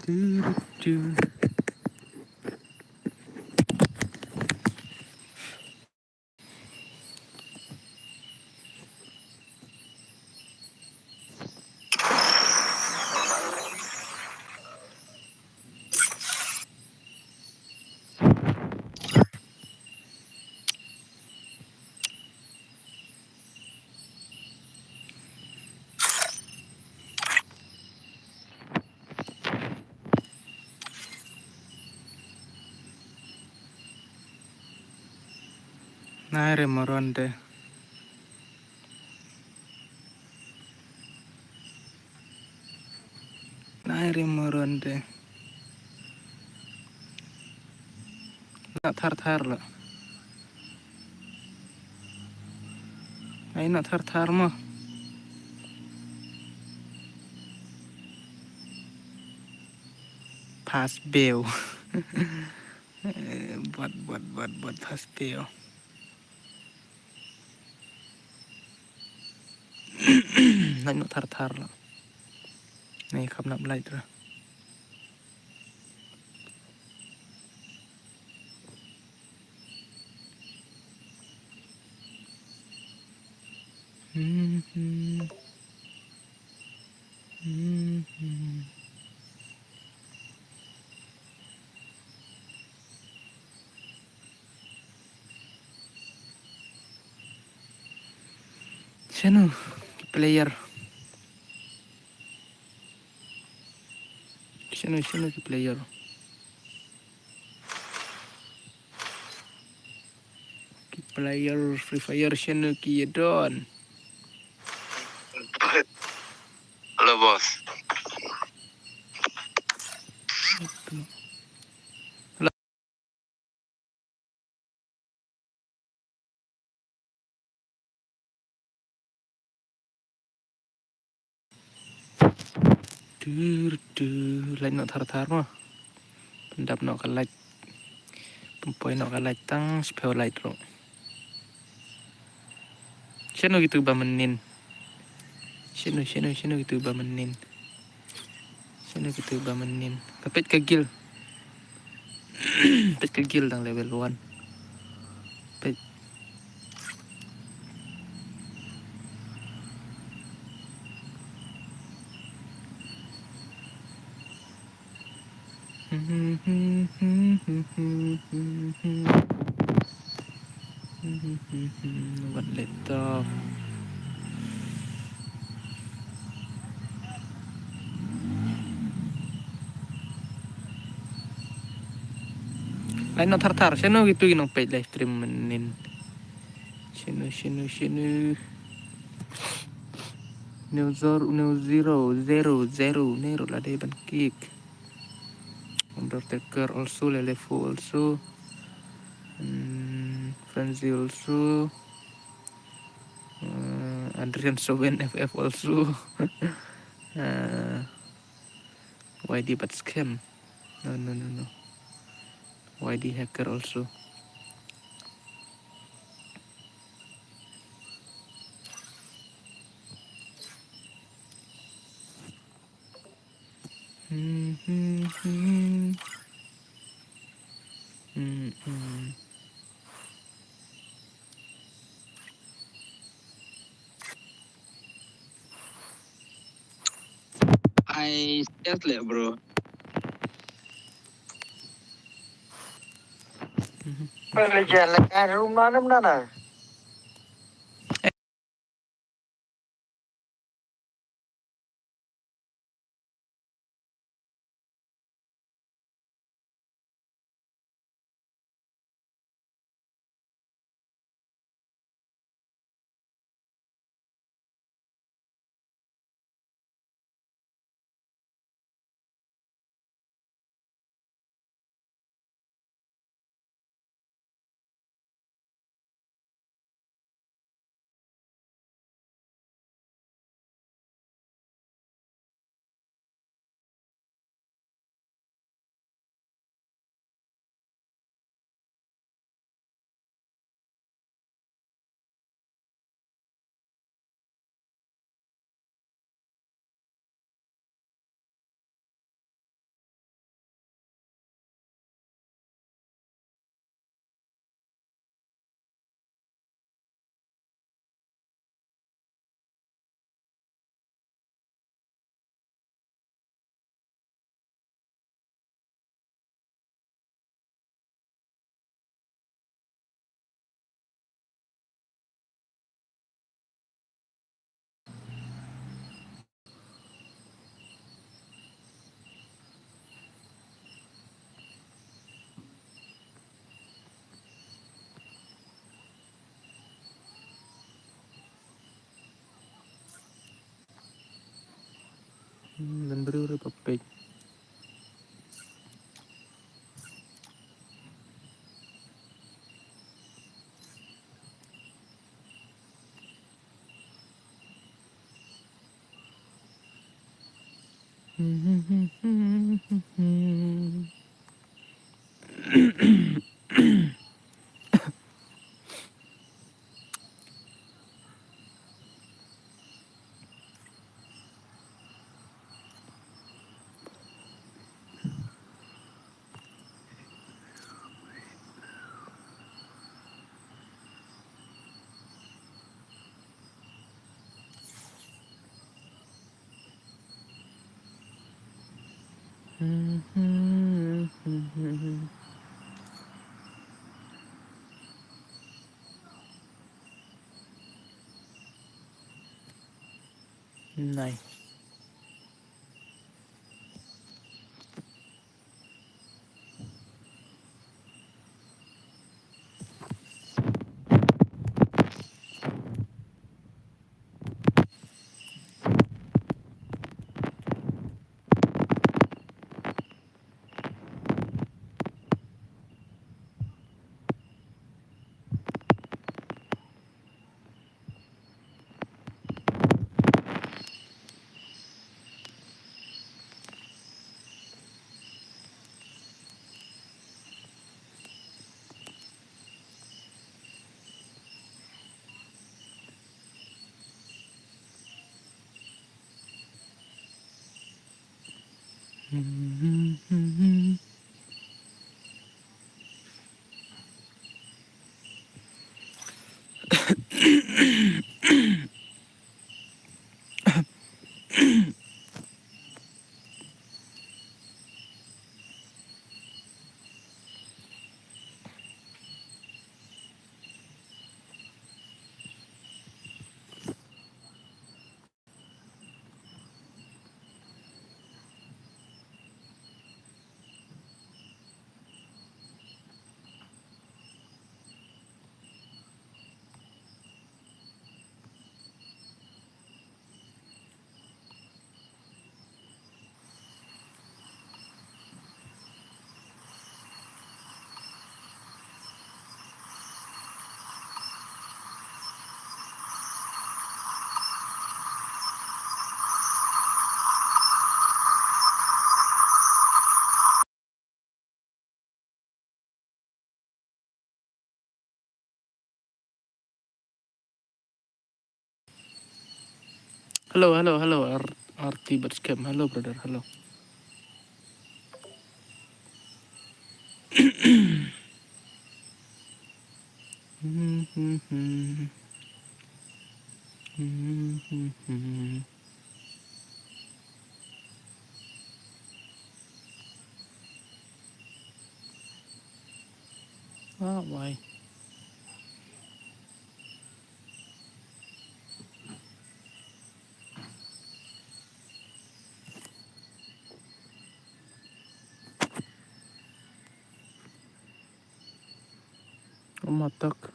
Du. Nare moronde. Nare moronde. Nak thar lo. Ai nak thar mo. Pass bill. buat pass bill. Nak thar lo. Này không nằm lại rồi. Sino player? Sino player? Player Free Fire sino don. Halo bos. Lain nak thar mah. Pendap nak kalaj. Pempoy nak kalaj tang spell light ro. Sino gitu bamenin. Sino gitu bamenin. Sino gitu bamenin. Kapit kegil. Pet kegil tang level 1. Pet. What laptop? Lain nak thar. Sino gitu ginong pet live stream menin. Sino. New zero Nero lah dia ban kick. Undertaker also Lelefu also. Frenzy also. Adrian Soben FF also. YD but scam. No. YD hacker also. I seriously bro. Jalan rumah mana? Dan beri papek. Này. Halo, Arti Berscam. Halo, brother. Halo. Why? Matak.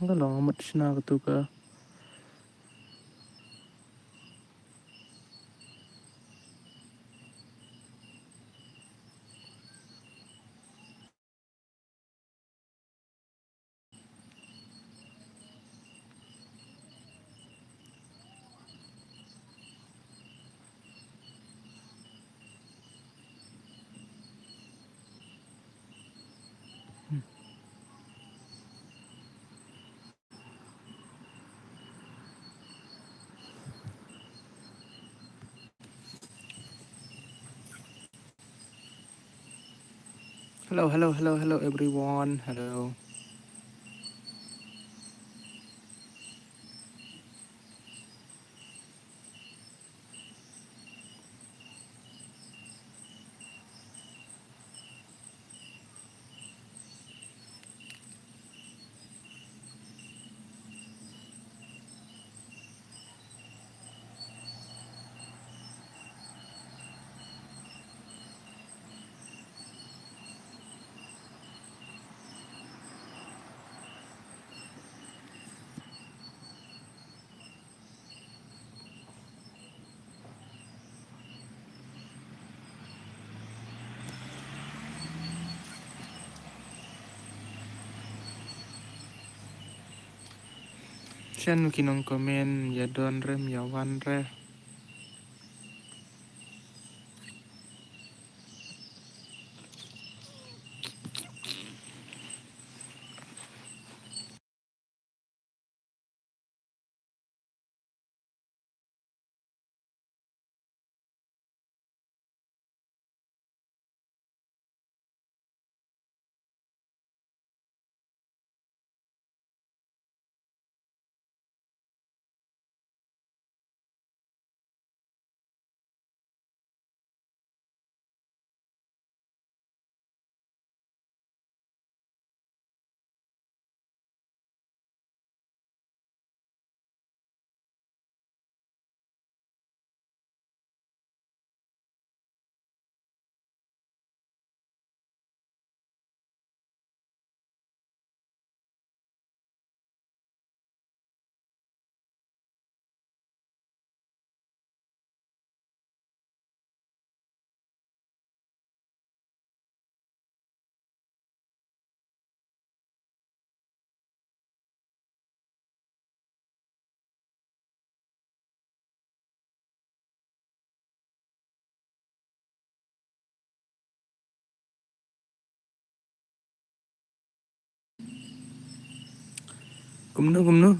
Enggak lah, amat senang gitu ke. Hello everyone. Hello. Sian kinong komen ya don rem ya wan re. Gumno.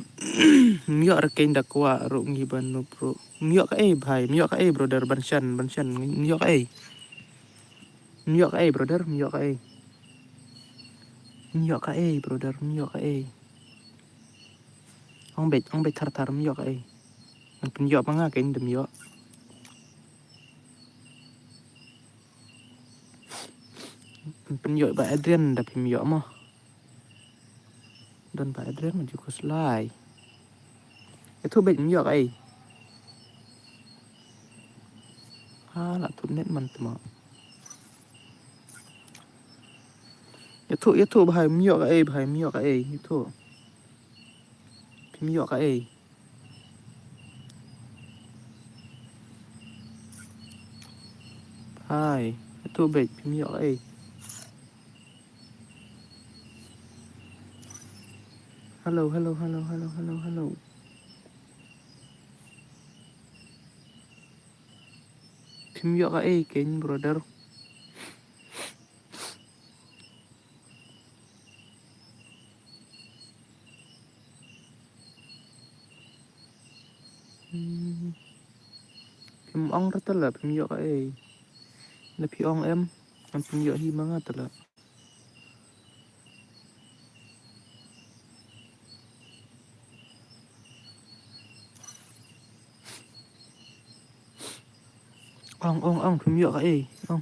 Miok rekain dakwa ro ngiban no bro. Miok ka bhai, miok ka brother Banshan. Miok ka Miok ka brother, miok ka Miok ka brother, miok ka Ong bet tar miok ka Ang miok pa nga kain de miok. Miok ba Adrian da miok mo. Don ba Adrian mo juga slide. Itu bet miok ka Hala tu net man temo. Itu bhai miok ka bhai miok ka itu. Miok ka Hai, itu bet miok ka Hello. Miok ka kain brother. Phim ong rất là phim nhựa ấy là phim ong em phim nhựa hi mga tala ong phim nhựa ấy ong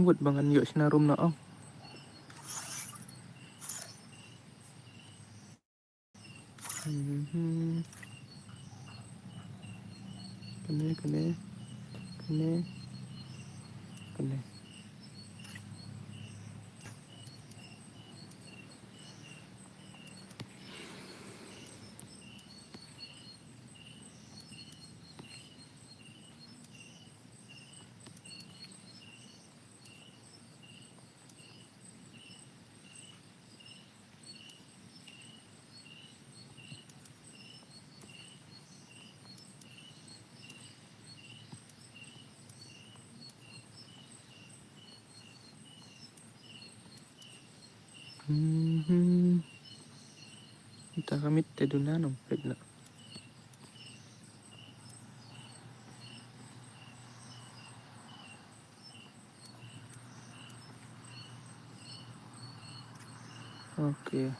vượt bằng anh nhựa sinarum nó ong kene Entah kami teduna nong pedna. Oke.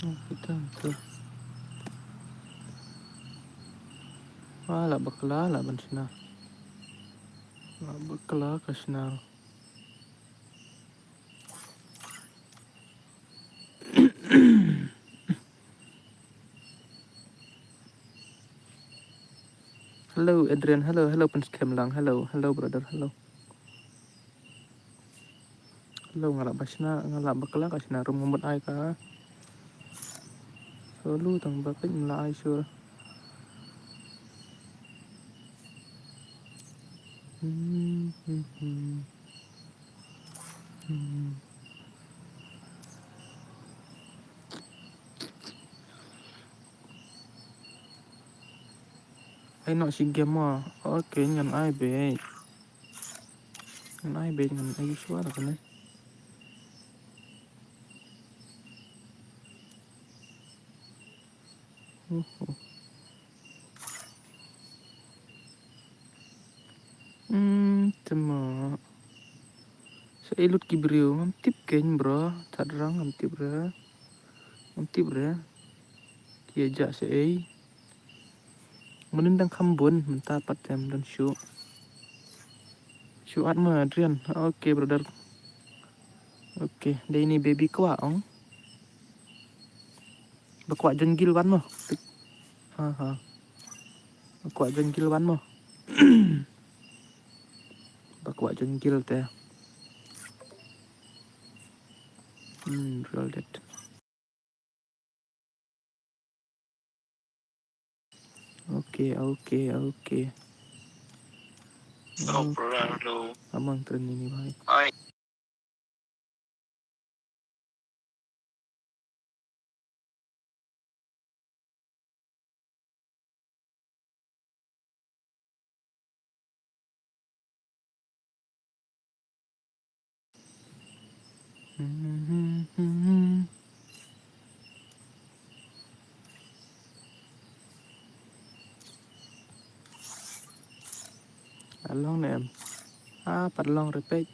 Oh, kita tuh. Wala bakla la bansina. Bakla kasna. Hello Adrian, hello penskem lang, hello brother, hello ngalak basna, ngalak bakla kasna rum ngumut ai ka. Solu tang bakit mula ai sur. Ai nok si game ma. Oke ngan ai be. Ngan ai be ngan ai suara kan. Cuma saya ilut kibrio ngantip keng bro, tadrang ngantip bro. Kiajak saya menendang kambun mentapat jam dan show atma Adrian. Oke brother. Oke, dia ini baby kuaong. Bakuak jenggil wan mo. Ha. Bakuak jenggil wan mo. Bakuak jenggil teh. Real dead. Oke. Oh, bro. Amang tren ini baik. Ay. Along nè em. Pat long repeat.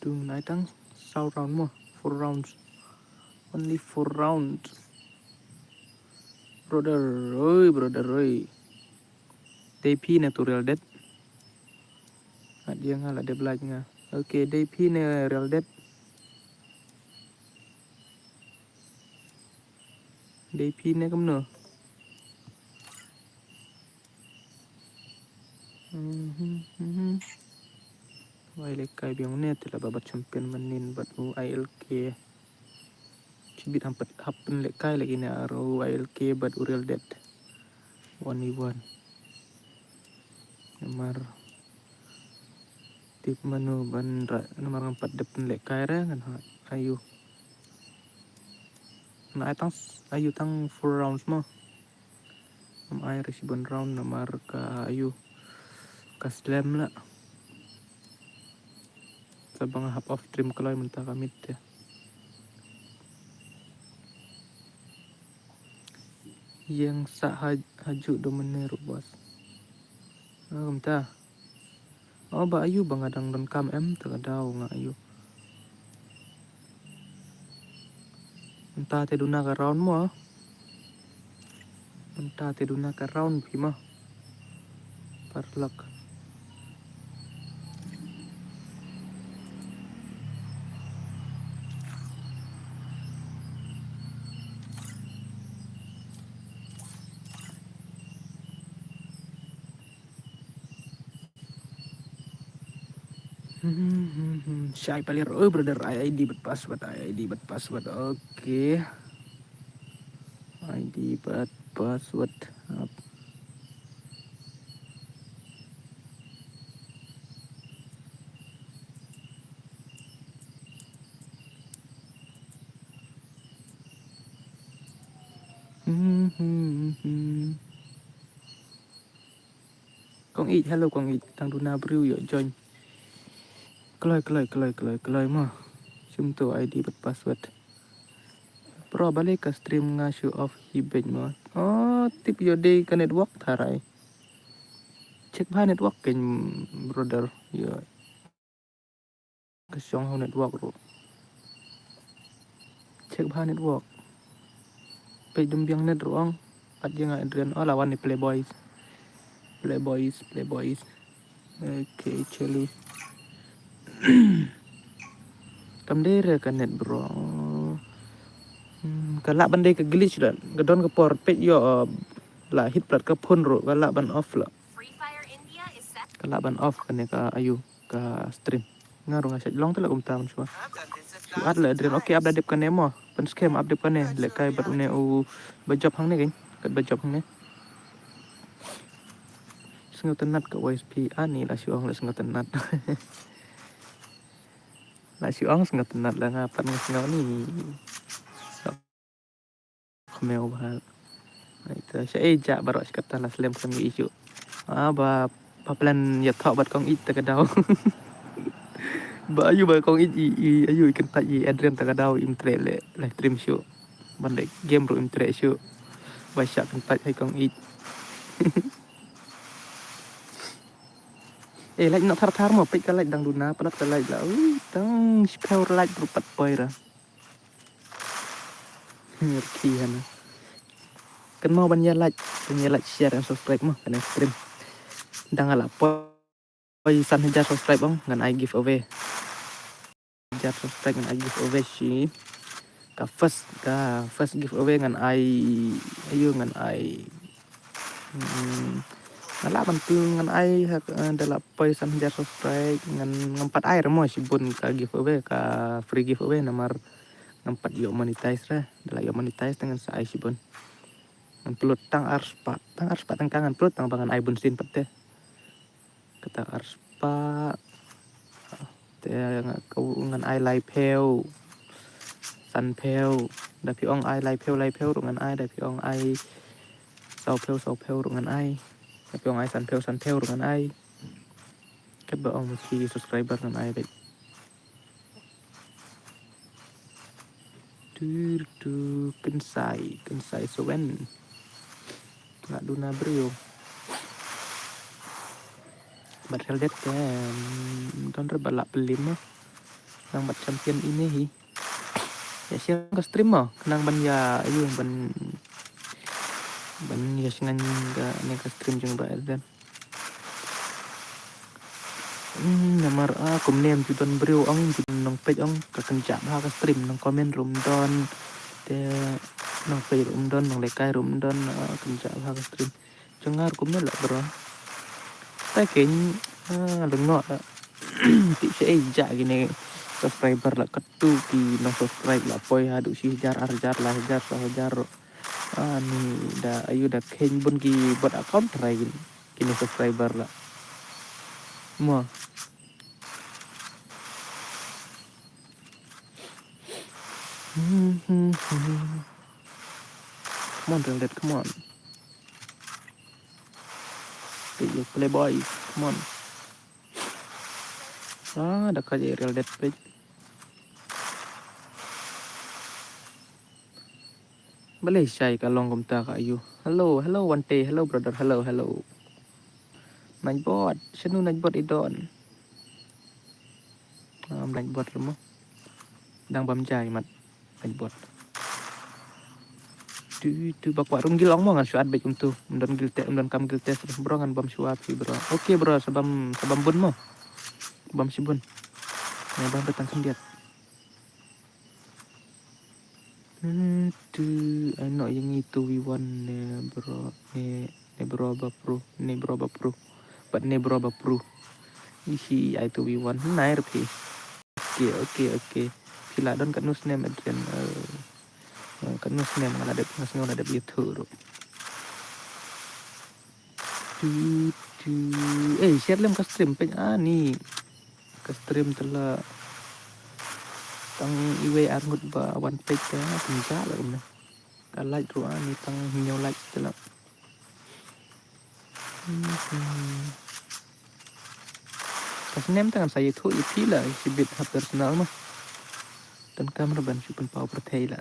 Nãy tăng sau round mo. 4 rounds. Only 4 rounds. Brother ơi. DP nè tu real dead. Dia ngalah dia belajar nga. Oke, DP nè real dead. DP nè kom no. Wai lekai biang ne telah babat champion manin bat ILK. Cibit happen lekai lagi ne aro ILK bat real dead. 1v1. Nomor tip manu ban nomor 4 depan lekai re kan ayu. Nah ayu tang 4 rounds mo. Ai resibon round nomor ka ayu. Ka slam lah. Sabang half of stream kalau mentah kamit ya. Yang sa haju do meneru bos. Mentah. Ba ayu bang adang don kam terkadau nga ayu. Entah te duna ka round mo. Entah te duna ka round bima. Parlak. Syai palir. Oh brother ID but password. Oke. ID but password. Con ít hello con ít đang đuna brew yo join keloi mah cuma tu ID buat password pro balik ke stream nga show off hibet mah oh tip yo day ke network tharai cek bah network ken brother yo ke song network ro cek bah network pe dumbiang net ruang pat yang adrian oh lawan ni playboys oke celu kamdere ke net bro kalak bandai ke glitch dan gadon ke port pet yo la hit plat ke pun ro kalak ban off la kalak ban off kan ka ayu ke stream ngaruh ngasih long tu lah tam semua suat lah adrian oke update kan nemo pen scam update kan ne lek kai bat une u bajob hang ne kan kat bajob hang ne sengat tenat ke OSP ani lah siong lah sengat tenat lah siong sengat tenat lah ngapan sengat ni kemeu bahal itu saya ejak baru kata lah slam kan isu ba plan ya thọ bat kong it ta kadau ba ayu ba kong it ayu ikan tak adrian ta kadau im trele live stream show bandai game ro im tre show ba syak kan tak hai kong it like nak thar mo pek ka like dang duna padat ka like la tang spell like rupat poira ngerti kan kan mau ban like share dan subscribe mah kan stream dang ala poi san hajar subscribe bang ngan I giveaway hajar subscribe ngan I giveaway si ka first giveaway ngan ayu ngan ngala bantu ngan dalam poi san hajar subscribe ngan ngempat air mo si bun ka giveaway ka free giveaway nomor ngempat yo monetize lah dalam yo monetize dengan sa si bun pelut tang arspa tang kangan pelut tang bangan ai bun sin pete kata arspa te kau ngan ai lai peu san peu da pi ong ai lai peu ngan ai da pi ong ai sau peu ngan ai da pi ong ai san peu ngan ai ket ba ong mesti subscriber ngan ai bet tu kensai sowen nggak duna brio Battle Dead kan don balak pelim nang bat champion ini hi ya siang ke stream mah kenang ban ya ayu ban ya singan ga ne ke stream jeng ba dan namar kum nem tu don brio ong nong page ong ka kencak ba ke stream nong komen room don te nong page room don nong lekai room don kencak ba ke stream cengar kum ne lah bro ta ken lengok ti se ja gini subscriber lah ketu ki no subscribe lah poi hadu si jar lah jar ni da ayu da ken bun ki buat account try gini subscriber lah mo come on Real Dead, come on playboy come on dah kaji Real Dead page boleh share kalong komta ka ayu hello one day hello brother hello Nightbot senu Nightbot idon Nightbot mo dang bam jai mat Nightbot tu bakwa runggil ong mo ngan suat bet tu mendon gilte kam gilte bro ngan bam suat bro oke bro sabam bun mo bam si bun ya bam petang sendiat tu ano yang itu we want ne bro bapru but ne bro bapru isi itu we want nair pi oke sila don kan nus nem adrian kan nus nem ada itu share lem ke stream pe ni ke stream telah tang iwe arngut ba one page ya pinja lah Kalaj ruan ni tang nyolaj tela. Kas nem tangan saya tu ipi lah sibit ha personal mah. Dan kamera ban si pun pau perthei lah.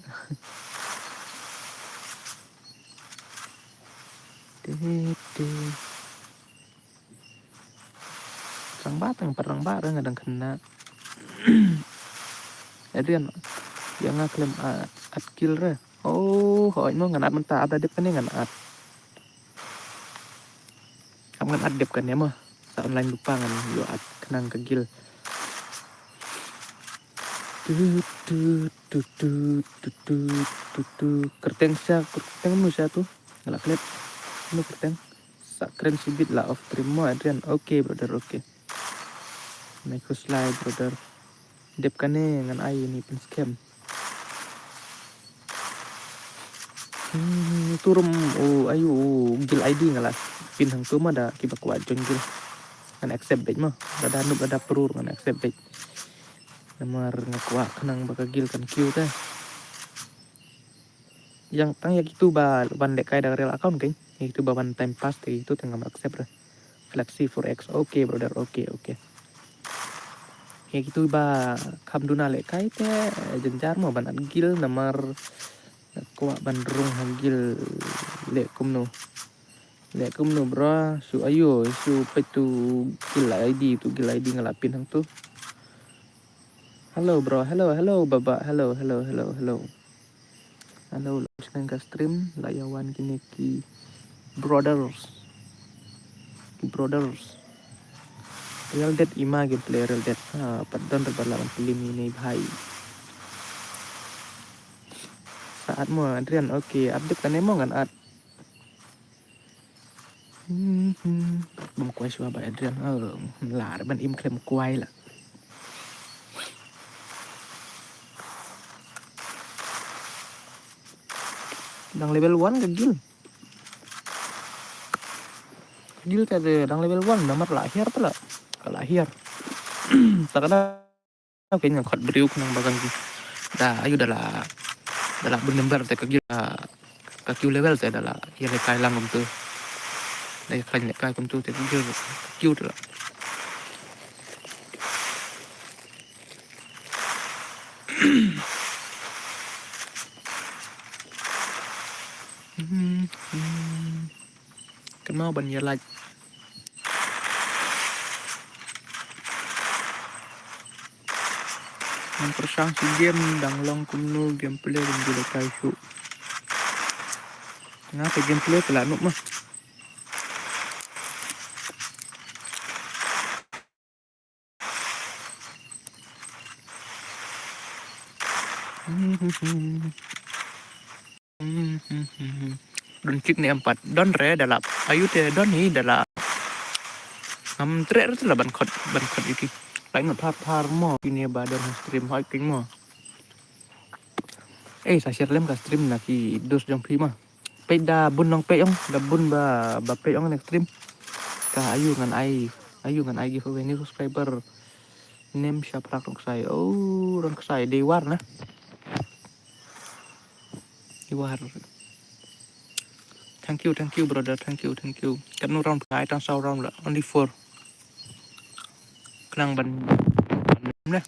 Rang ba tang parang ba ngadang kena. Adrian yang ngaklem at kill re. Oh, hỏi mo nganat man ta ada dep kan nganat. Kamu kan adep kan ya mah. Sa online lupa kan yo at kenang kegil. Kerteng manusia tuh ngelak lihat ini kerteng sak keren sibit lah off stream mo Adrian. Oke brother, oke. Make slide brother. Dep kan ngan ai ini pun scam. Turun ayo gil ID ngalah pin hang tu mah dah kibak wajon gil kan accept baik mah ada nup ada perur kan accept baik nomor ngakuak kenang bakal gil kan Q teh yang tang ya gitu ba ban dek kai dari real account kan itu ba one time pass itu tengah accept lah flexi 4x oke brother oke ya gitu ba kam duna lek kai teh jenjar mah ban gil nomor kuat bandrung hagil lek kumno bro su ayo su petu gil ID ngelapin hang tu halo bro halo baba halo sekarang ke stream layawan kini ki brothers real dead ima gameplay real dead padon berlawan film ini bhai saat mo Adrian oke update kan emang kan at bom kuai suah ba Adrian lar ban im klem kuai lah dang level 1 ke gil tadi dang level 1 nomor lahir pula kelahir takana kayaknya khot beriuk nang bagang dah ayo dah benembar teh kegil kaki level teh dah ya lekai lang tu dari kain lekai tu teh kegil dah kenal ban ya like yang persang si game dang long kumnu gameplay dan juga kai su ngapa gameplay telah nuk mah don cik ni 4 don re dalam ayu teh don ni dalam tre tu lah ban khot iki lain nak par mo ini badan stream hiking mo sa share lem ka stream na ki dos jong prima pe da bun nong pe ong da bun ba pe ong next stream ka ayu ngan ai giveaway ni subscriber name siapa rong sai dewar nah dewar thank you brother thank you kan nu round kai tang sau round lah only 4 kenang ban nah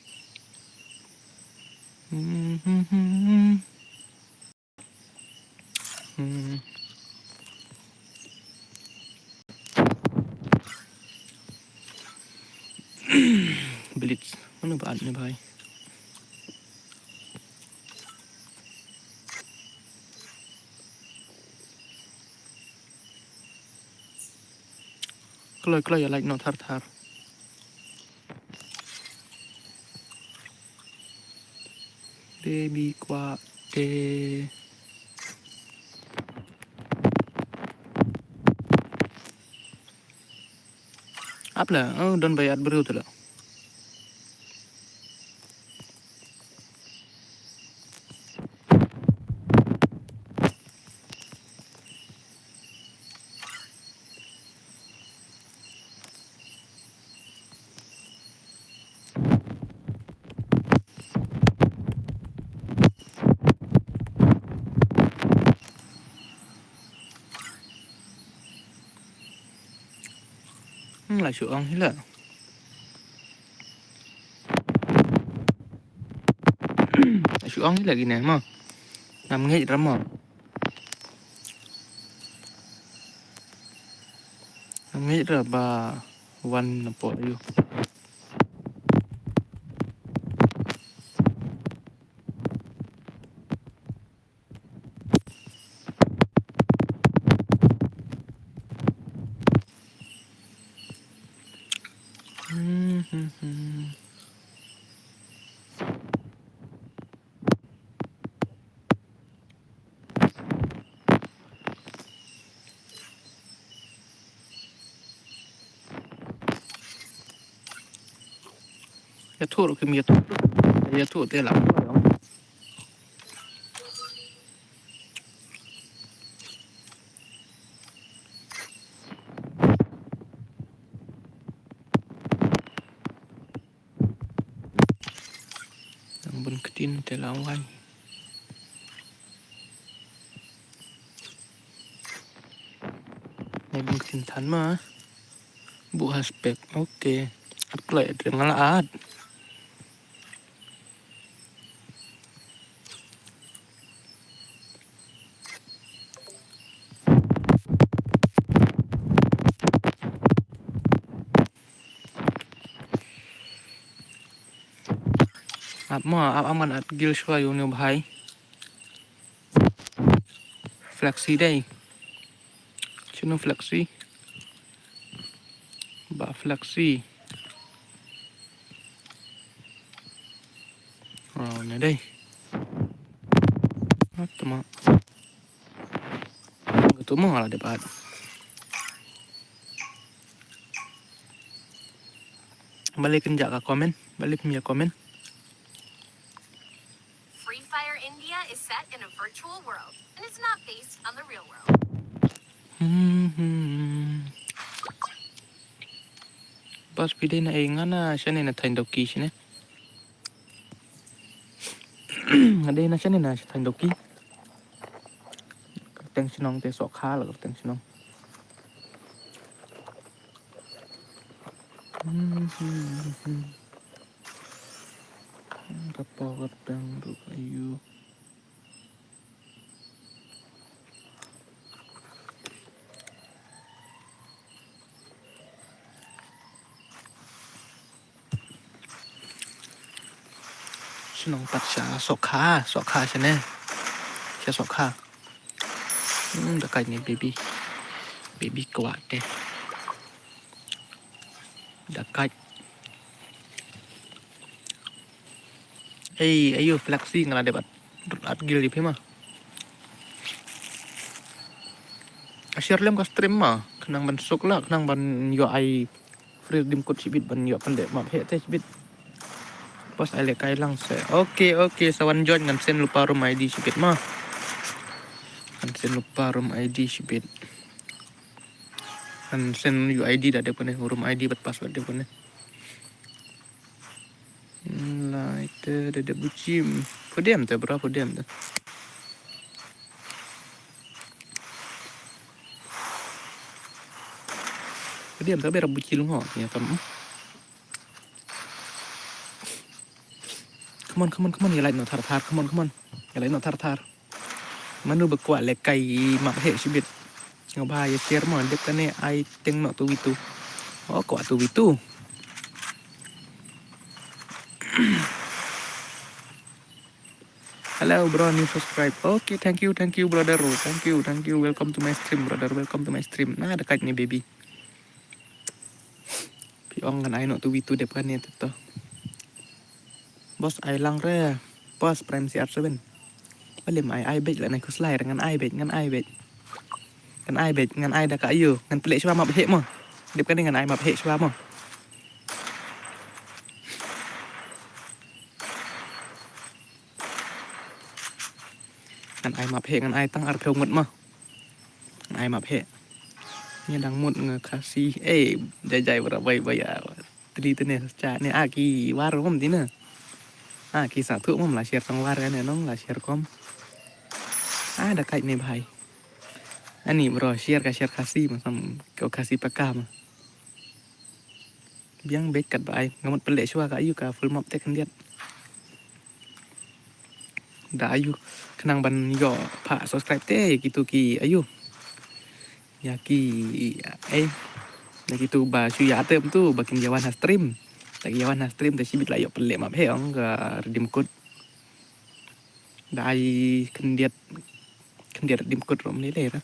blitz mana baat ni bhai kalau ya like no thar baby kwa de up lah don bayar baru tu lah lah syuang hila. Syuang hila gini mah. Nam ngej rama. Nam ngej ra ba wan napo ayu. Ya tu ke mi tu. Ya tu te la. Yang bun ketin te la wai. Này bun ketin tan ma. Bu haspek. Okey. At klai dengan laat. Ap aman at gil shwa yo ne bhai. Flexi đây. Chino flexi. Ba flexi. Oh, này đây. Tama. Itu mau lah debat. Balik kenjak ke komen. Balik punya komen. Free Fire India is set in a virtual world, and it's not based on the real world. Pas video na ingana siya na tayo doki siya ne. Ada na siya na siya tayo doki. Teng sinong te sok kha lah teng sinong. Apa kadang tu kayu. Sinong patsa sok kha siya ne. Siya sok kha. Dekat ni baby kuat deh. Dekat. Ayo flexi ngala debat. At gil di mah. Share lem ka stream mah. Kenang ban sok lah, kenang ban yo ai free dim kut sibit ban yo pandai map he teh sibit. Pas ai le kai lang se. Okey, sawan join ngan sen lupa room ID sibit mah. Kan sen lupa room ID sibit. Kan sen UID dah depan room ID bat password depan. Lah itu ada bucim. Podiam tu berapa podiam tu? Podiam tu berapa bucil ngok ya kamu? Come on, ya lain no tar. Come on. Ya lain no tar. Manu berkuat lekai mak he sibit. Ngobah ya share mo dep kan ai teng no tu itu. Oh, kuat tu itu. Hello bro, new subscribe. Okay, thank you brother. Thank you. Welcome to my stream brother. Welcome to my stream. Nah, dekat ni baby. Piong kan ai no tu itu dep kan ni tu. Bos ai lang re. Bos prime CR7. Balik ai bet lah naik kuslai dengan ai bet. Kan ai dah kat you. Kan pelik siapa mak behek mo. Dep kan dengan ai mak behek siapa mo. Kan ai mak behek kan ai tang ar pheu ngut mo. Kan ai mak behek. Ni dang mut ngekasih. Jajai berapa ya. Tadi tu ni cak ni aki warum tina. Ki satu mom lah share sang war kan nong lah share kom. Ada kait ni bhai. Ani bro share kasih macam kau kasih pakam. biang bekat ba ai ngamut pelek shua ka ayu ka full map tek kan dia da ayu kenang ban yo pa subscribe te gitu ki ayu ya ki ya gitu ba shu ya tem tu bakin jawan ha stream lagi jawan ha stream te sibit la yo pelek map he ong ga redeem code da ai kan dia redeem code rom ni le ra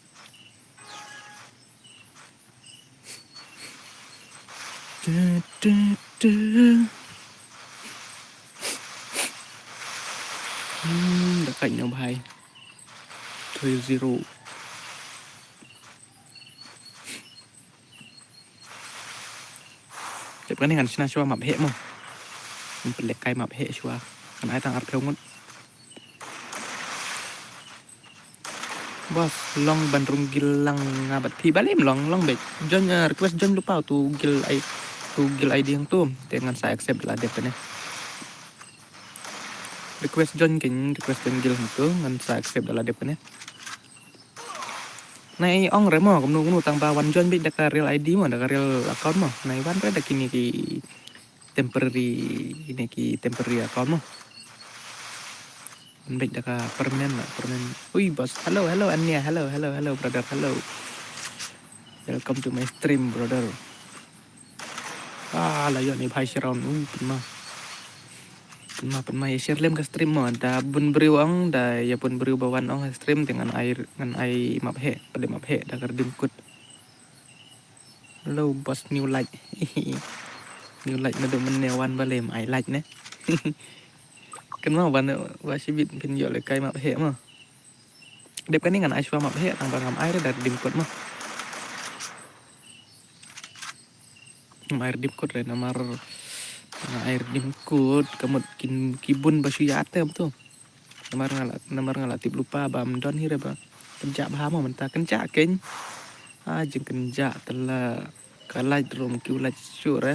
đã cạnh nhau bài 3-0 Chụp cái này ngắn xin cho mập hệ mà mình phải lệch cây mập hệ cho anh ai tăng áp không bos long bandrung gilang ngabat pi balim long bet John request John lupa tu gil ID yang tu dengan saya accept lah dia punya request John request John gil itu dengan saya accept lah dia punya Này ong rồi mà cũng nu tăng ba one John biết đặc real ID mà đặc real account mà này one rồi đặc kini ki temporary account mà biết đặc permanent. Ui bos hello Anya hello brother hello welcome to my stream brother lah yo ni bhai sharon penma ya share lem ke stream mo da bun beriu ong da ya pun beriu bawan ong stream dengan air map he pada map he da kerdim kut hello bos new light nado menewan balem ai light ne kan mau ban wasibit pin yo le kai map he mo đẹp cái này ngắn ai xóa map he tang bangam air da dim kut mo air dim kut le namar air dim kut kamut kibun basu yate tu namar ngalatip lupa bam don hire ba kenca ba mo menta kenca ken jeng kenca tela kalai drum kiulat sure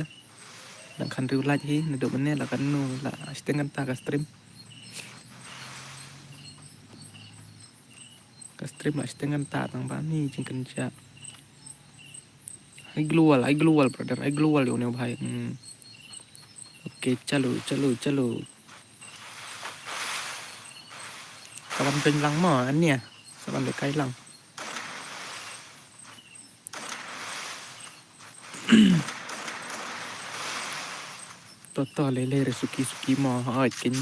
dan kan riulat hi nedo mene la kan nu la stengan ta ka stream la stengan ta tang ba ni jeng kenca ai global brother ai global yo ne bhai okay चलो saban kênh lăng mà anh nè saban được cây lăng to lele suki mà hỏi kênh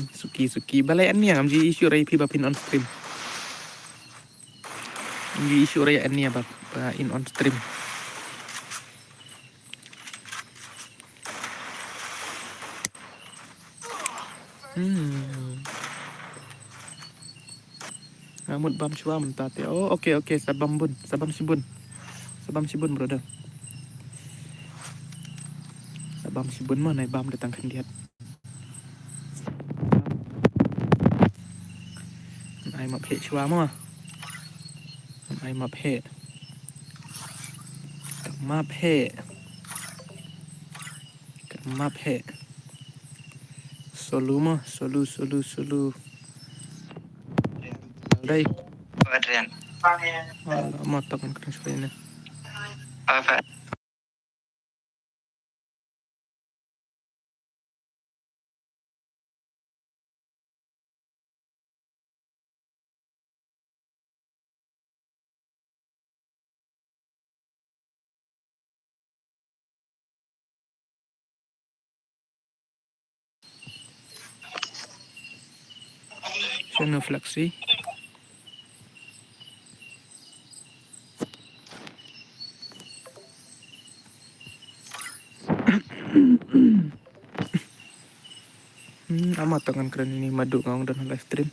suki balai anh nè làm gì issue ray phi bapin on stream gì issue ray anh nè bap in on stream Ngamut bam shua mentat ya. Oh oke sabam sibun brother. Sabam sibun mah naik bam datang kan dia. Ai map he shua mah. Ai map he. Solu mah solu. Đây. Adrian. Matakan keren sekali ini. Apa? Xenoflexi. Amat tangan keren ini madu ngawang dan live stream.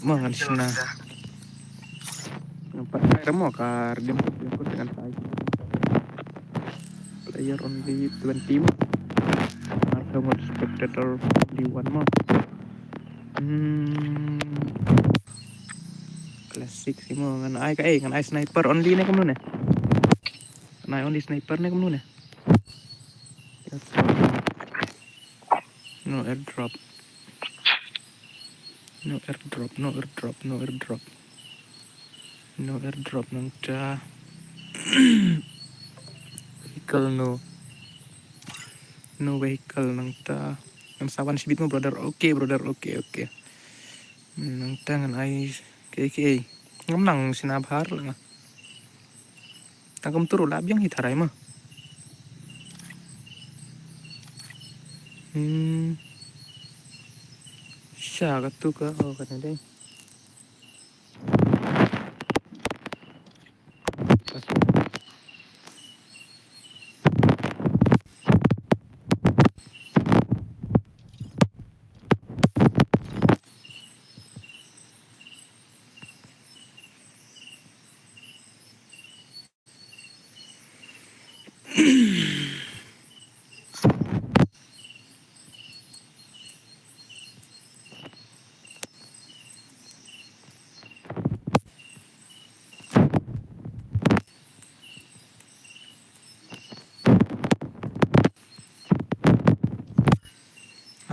Mangan sina. Nampak saya mau kar dia ikut dengan saya. Player only 20 mo. Atau mode spectator only 1 mo. Classic sih mo ngan ai sniper only ne kamu ne. Nai only sniper ne kamu ne. No airdrop. No airdrop, no airdrop, no airdrop. No airdrop nangta. Vehicle no. No vehicle nangta. Nang sawan sibit mo brother. Oke brother, oke. Nangta ngan ai ke. Ngam nang sinabhar lah. Tangkam turu labyang hitaray mo. Siya katu ka kan dai.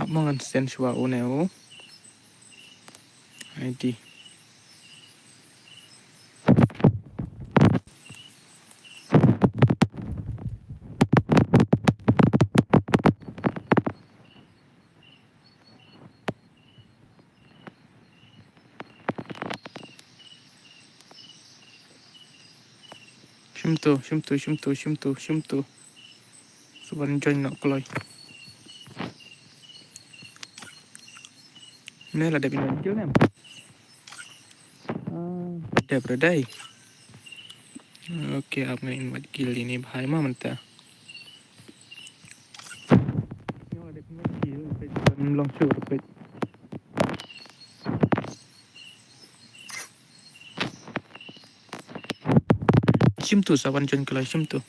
Mo ngan sensual uneo. ID. Shimto. Suban join nak kloy. Ini lah ada pindah kecil nem. Ada berdai. Oke, apa invite kill ini bahaya mah mentah. Ini ada pindah kill, long short, Shimto sawan join kloy Shimto.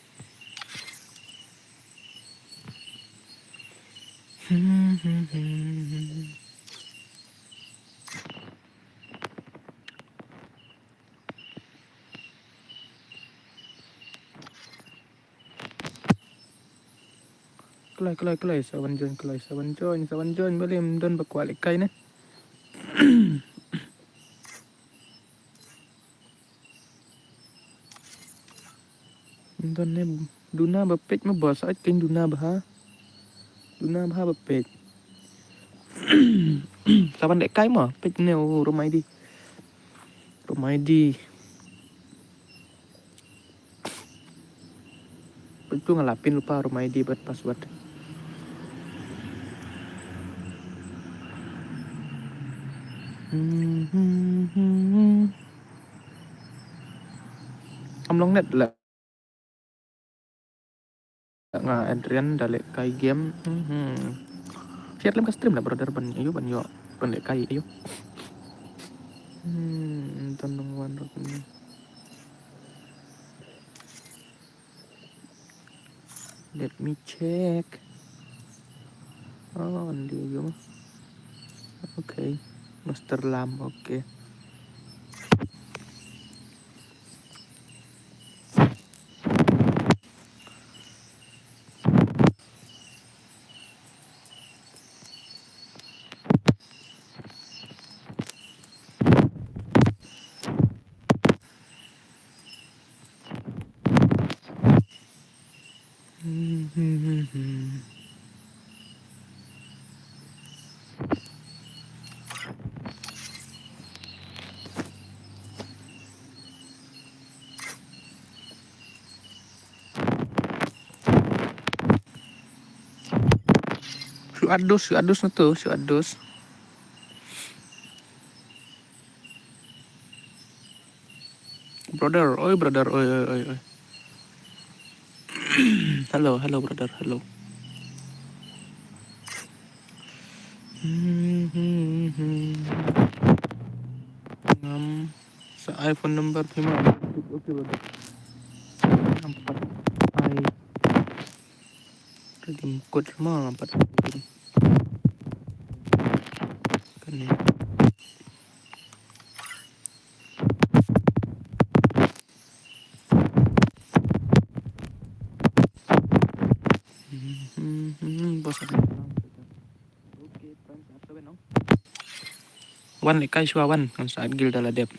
Kelai sawan join boleh mendon berkualik kai ne. Mendon ne duna bepet me bos ai king duna bah bepet. Sawan dek kai mah pet ne rumai di. Itu ngelapin lupa rumah ID buat password. Amlong net lah. Nga Adrian dalek kai game. Share lem ke stream lah brother ban yo ban lek kai ayo. Tandang wan rokni. Let me check. Oh, dia yo. Okay. Master Lam, okay. Su adus na to, su adus. Brother, oi. Hello brother, hello. Ngam sa iPhone number 5. Oke, brother. 4 i redeem code mah 4 i kan ya. Bos ada. Oke, prime atau no. One like shua one kan saat gilda la dep.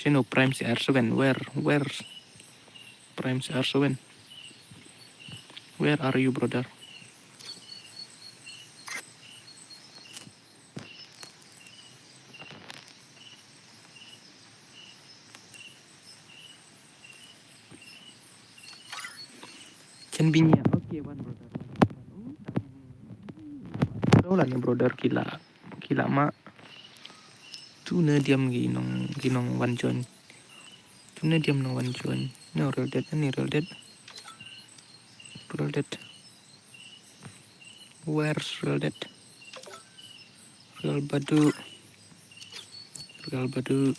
Sino prime CR7 where prime CR7 where are you, brother? Can be nya. Oke, one brother. Tahu lah nih brother gila mak. Tu ne diam ginong one join. Tu ne diam no one join. No real dead ini real dead. Real dead. Where's real dead? Real badu. Real badu.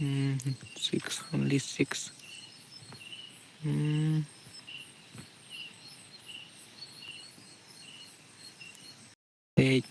6 only 6. Eight.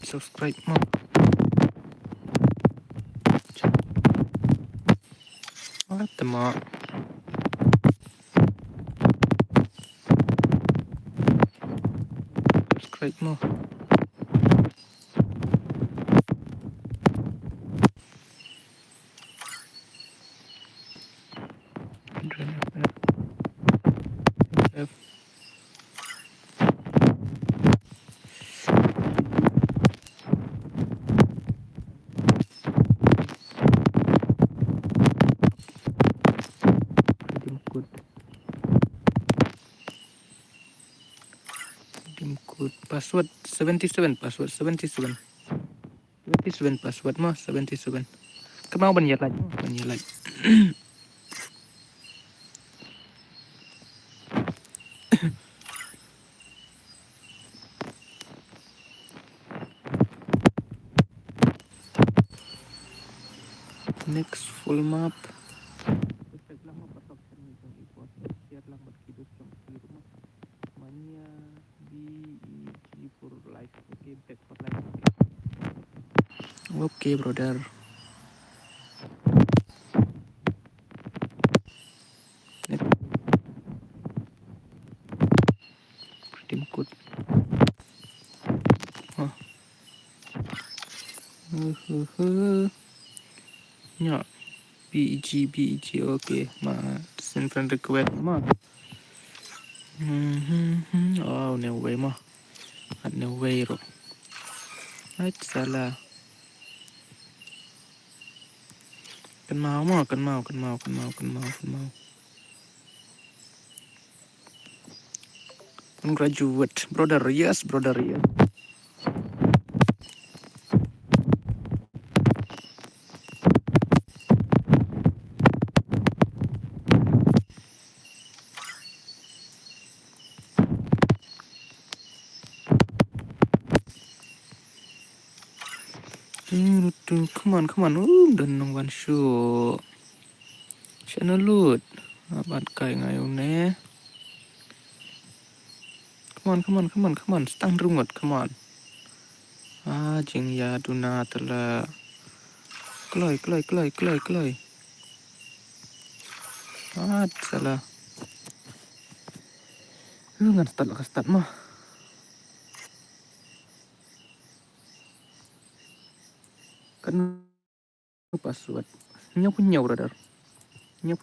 Subscribe mo. What the mo? Subscribe mo. F. Redeem code. Password 77. Password 77. 77 password mo 77. Kemau banyak lagi. Banyak lagi. Next full map. Mania BEG for life. Okay, back for life. Okay, brother. Next. Redeem code. Oh. Nya. BEG. Okay. Ma. Send friend request. Ma. Oh, no way, ma. No way, bro. Ay, salah. Kan mau. Graduate, brother. Yes, brother. Yes. Come on. Dan nong one show. Channel loot. Abad kayak ngayon ne. Come on. Stang rungot. Come on. Jing ya duna telah. Kloy. Salah. Ngan start mah. Kan password. Nyaw brother. Nyaw.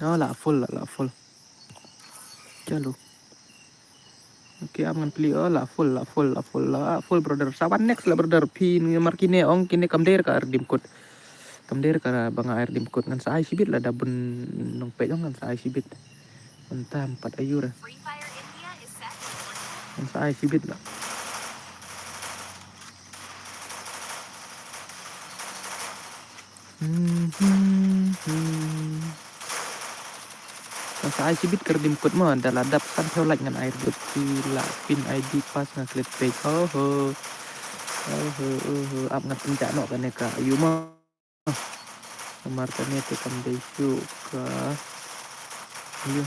Oh, lah full. Chalo. Okay, am ngan pli lah full brother. Sawan next lah brother. Pin markine ong kine kamder ka ardim kut. Kamder ka bang air dim kut ngan saai sibit lah dabun nong pe ngan saai sibit. Entah 4 ayur. Free Fire India is set in a virtual Ngan saai sibit lah. Ngan saai sibit kerdim kut mo adalah dap san theo like ngan air dut pila pin ID pas ngan klik page. Oh up ngan pencak no kan ka ayu mo. Markane te kam desu ka ayu.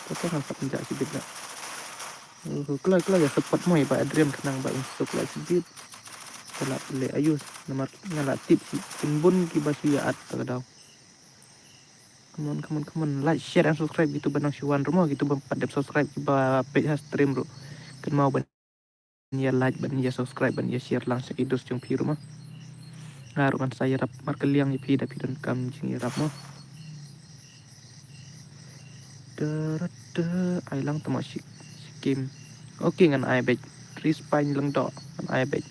Kata kan pencak sibit lah. Kelak ya sempat mo ba Adrian kenang ba instok lah sibit. Kelak le ayu nomor ngala tip timbun ki basu ya at daw. Come on, like, share, and subscribe gitu banang siwan rumah gitu bang pada subscribe ba page stream bro. Kan mau ban ya like ban ya subscribe ban ya share langsung idus jong pi rumah. Ngaruh kan saya rap markel yang ipi dapi dan kam jing rap mo. Ai lang tama skim. Oke ngan ai bet respawn lang do ngan ai bet.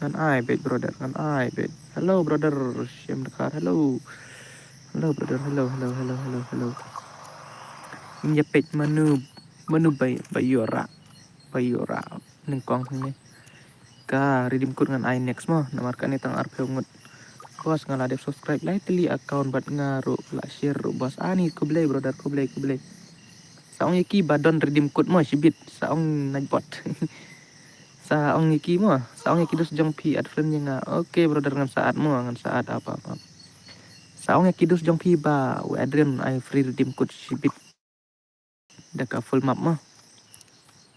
Ngan ai bet brother ngan ai bet. Hello brother, siam dekat. Hello brother. Hello. Ini page menu bayora neng kong ni. Ka redeem code ngan I next mo namarkan ni tang RP ngut. Bos ngala dep subscribe lah teli account bat ngaru la share bos ani kublay brother kublay. Saong yaki badon redeem code mo sibit saong najbot. Saong yaki mo saong yaki dus jong pi ad friend nga. Oke brother ngan saat mo ngan saat apa. Saong yaki dus jong pi ba we Adrian I free redeem code sibit. Daka full map mo.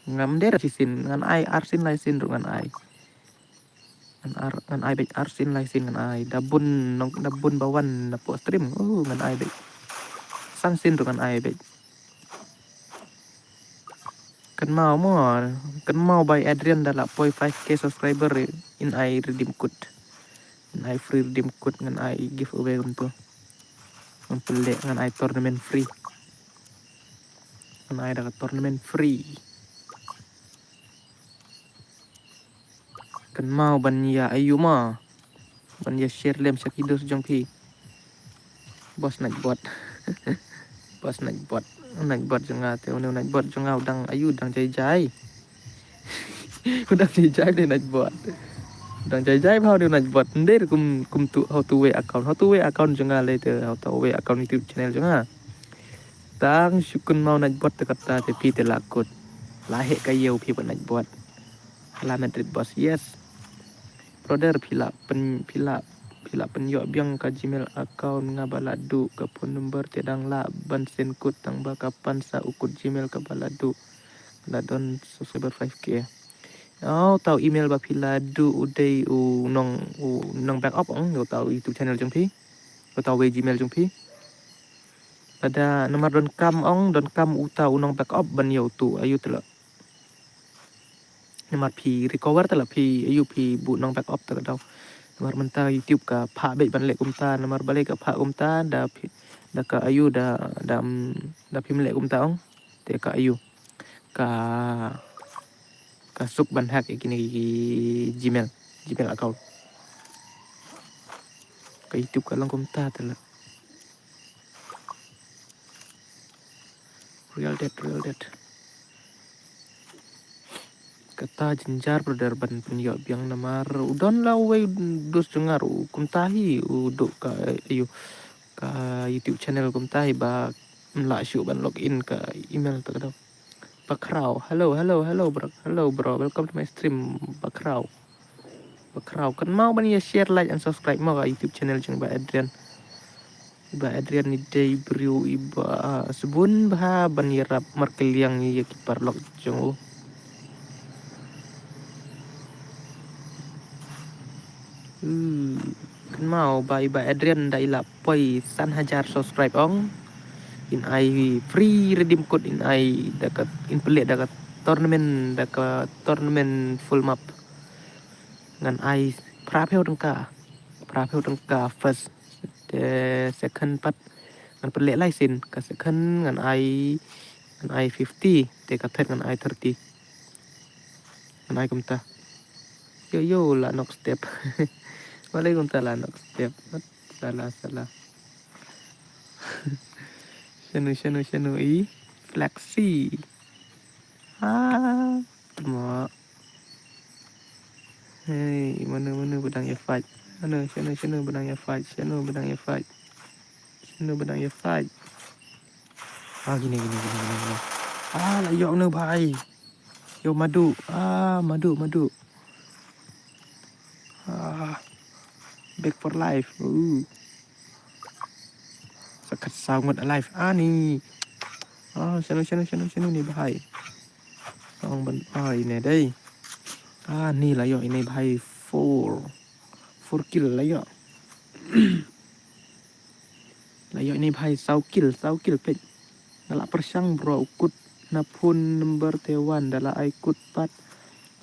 Ngam der sisin ngan I arsin laisin ru ngan I. Ngan I bet arsin laisin ngan I dabun bawan na po stream. Ngan I bet. Sansin ru ngan I bet. Kan mau by Adrian dala 0.5k subscriber in I redeem code. In I free redeem code ngan I giveaway untuk mempelek ngan I tournament free. Ngan I dapat tournament free. Kan mau ban ya ayu ma. Ban ya share lem sakidus jong pi. Bos nak buat. Nak buat jengah te nak buat jengah udang ayu udang jai. Udang jai dia nak buat. Udang jai how dia nak buat. Ndir kum tu how to way account jengah later how to way account YouTube channel jengah. Tang syukun mau nak buat kata tapi te lakut. Lahir kaya pi nak buat. Hala Madrid bos. Yes. Brother pila penyok biang ka Gmail account ngabaladu ka phone number tedang la ban sen kut tang ba kapan sa ukut Gmail ka baladu la don subscriber 5k. Tahu email ba pila du uday nong backup ong tahu YouTube channel jong pi. Tahu Gmail jong pi. Ada nomor don kam uta nong backup ban yo tu ayu tela. Nomor pi recover tela pi ayu pi bu nong backup tela daw. Nomor mentah YouTube ka pak bet ban lek kumta nomor balik ka pak kumta da ka ayu da pi melek kumta ong te ka ayu ka suk ban hack gini Gmail account ka YouTube ka lang kumta tala real dead kata jenjar brother ban penyok biang namar udon lah we dos dengar kumtahi uduk ka ayu ka YouTube channel kumtahi ba mla syuk ban login ka email tak ada Bakrau hello bro welcome to my stream Bakrau kan mau ban ya share like and subscribe mau ka YouTube channel jeng ba Adrian ni day brio iba sebun bah ban yarap markel yang ya kipar log jeng kan mau by Adrian da ila poi san hajar subscribe ong in I free redeem code in I dekat in pelik dekat tournament full map ngan I prapeu dengka first the second part ngan pelik lai sin ka second ngan I 50 te ka third ngan I 30 ngan I kumta yo la nok step balik kumta la nok step salah Shanu i flexi ma hey mana bedang ya fight Shanu bedang ya fight gini lah yo no bhai yo madu madu back for life sakat sangat alive ni Shanu ni bhai ông bên này đây ni là yo ini bhai 4 kill là yo ini bhai 6 kill pe nala persang bro ukut na pun number tewan dala ikut pat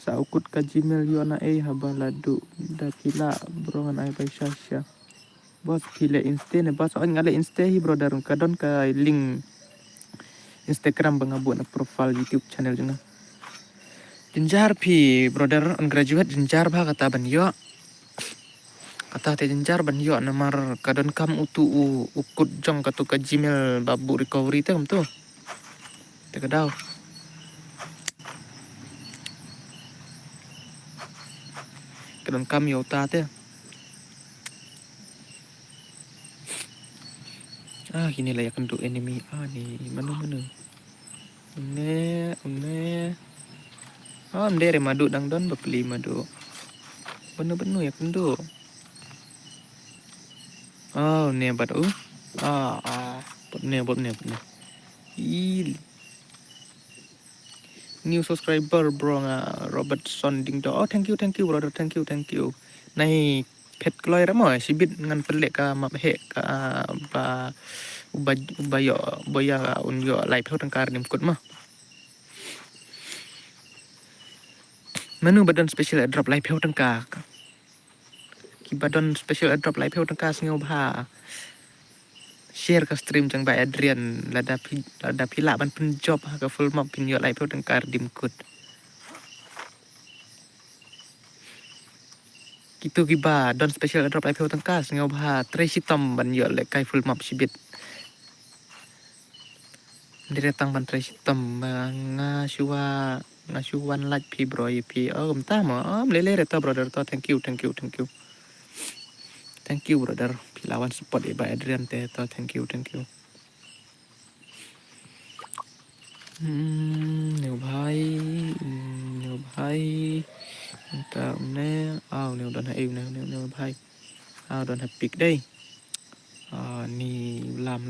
sa ukut ka Gmail yo na habaladu dakila bro ngan ai bai syasya bos pile insta ne bos on ngale insta hi bro darun kadon ka link Instagram bangabu na profile YouTube channel jena jenjar pi brother on graduate jenjar ba kata ban yo kata te jenjar ban yo namar kadon kam utu ukut jong katu ka Gmail babu recovery te kam tu te kadau kadon kam yo ta te gini lah ya kendu enemy ni mana une mdere madu dang don bapeli madu benu ya kendu ne bat bot ne new subscriber bro Robert Sonding do thank you brother thank you nai pet kloi ramo sibit ngan pelek ka map he ka ba ubayo boya unyo live ho tangkar nim kut mah menu badan special airdrop live ho tangka ki badan special airdrop live ho tangka singau bha share ka stream jang ba Adrian lada pila ban pen job ka full map pin yo live ho tangkar dim kut gitu giba don special airdrop live ho tangka singau bha Tracy Tom ban yo le kai full map sibit diretang ban Tracy Tom ngasuan like pi bro pi umta ma lele reta brother to thank you brother lawan support ba Adrian te to thank you new bhai ta ne new don hai new bhai don hai pick đây ni lam